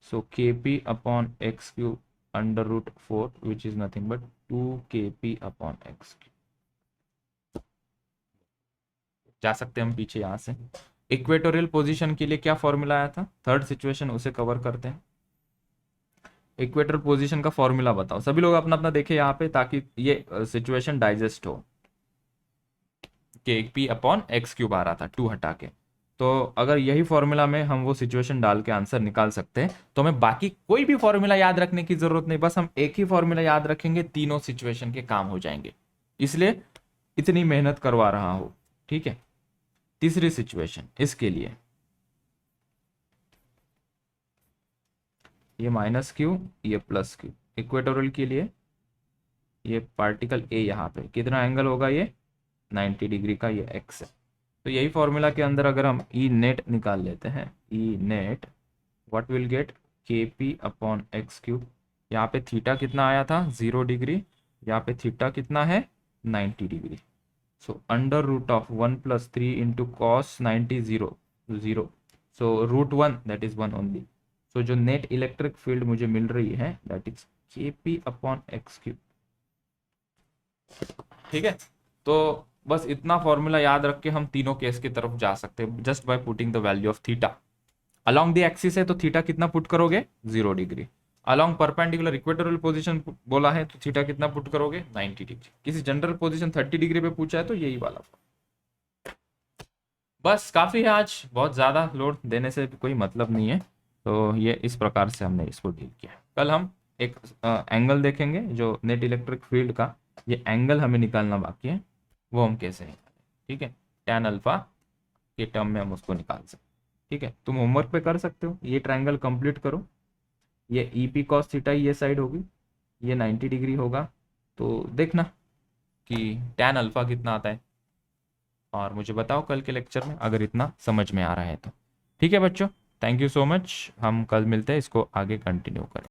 So kp upon x cube under root 4 which is nothing but 2kp upon x cube. जा सकते हैं हम पीछे यहाँ से। इक्वेटोरियल पोजीशन के लिए क्या फॉर्मूला आया था, थर्ड सिचुएशन, उसे कवर करते हैं। इक्वेटर पोजीशन का फॉर्मूला बताओ, सभी लोग अपना अपना देखे यहाँ पे, ताकि ये सिचुएशन डाइजेस्ट हो। के पी अपॉन एक्स क्यूब आ रहा था 2 हटा के, तो अगर यही फॉर्मूला में हम वो सिचुएशन डाल के आंसर निकाल सकते हैं, तो हमें बाकी कोई भी फॉर्मूला याद रखने की जरूरत नहीं, बस हम एक ही फॉर्मूला याद रखेंगे, तीनों सिचुएशन के काम हो जाएंगे, इसलिए इतनी मेहनत करवा रहा हूं। ठीक है, तीसरी सिचुएशन, इसके लिए ये माइनस क्यू, ये प्लस क्यू, इक्वेटोरियल के लिए ये पार्टिकल ए यहाँ पे कितना एंगल होगा, ये 90 डिग्री का, ये एक्स है। तो यही फॉर्मूला के अंदर अगर हम ई नेट निकाल लेते हैं, E net what will get के पी अपॉन एक्स क्यूब। यहाँ पे थीटा कितना आया था 0 डिग्री, यहाँ पे थीटा कितना है 90 degree. So under root of 1+3 into cos 90 0 0, so √1 that is 1 only. So जो नेट इलेक्ट्रिक फील्ड मुझे मिल रही है that is K P upon x cube. ठीक है, तो बस इतना फॉर्मूला याद रख के हम तीनों केस की तरफ जा सकते हैं just by putting the value of theta. Along the axis है तो थीटा कितना पुट करोगे 0 degree. Along perpendicular equatorial position बोला है तो थीटा कितना पुट करोगे 90 डिग्री। किसी जनरल पोजीशन 30 डिग्री पे पूछा है तो यही वाला। बस काफ़ी है, आज बहुत ज़्यादा लोड देने से कोई मतलब नहीं है। तो ये इस प्रकार से हमने इसको डील किया। कल हम एक एंगल देखेंगे जो नेट इलेक्ट्रिक फील्ड का, ये एंगल हमें निकालना बाकी है, वो हम कैसे निकालें। ठीक है, टैन अल्फा के टर्म में हम उसको निकाल सकते। ठीक है, तुम होमवर्क पे कर सकते हो, ये ट्रायंगल कंप्लीट करो। ये ई पी कॉस थीटा ये साइड होगी, ये 90 डिग्री होगा। तो देखना कि टैन अल्फा कितना आता है और मुझे बताओ कल के लेक्चर में अगर इतना समझ में आ रहा है तो। ठीक है बच्चों, थैंक यू सो मच। हम कल मिलते हैं, इसको आगे कंटिन्यू करें।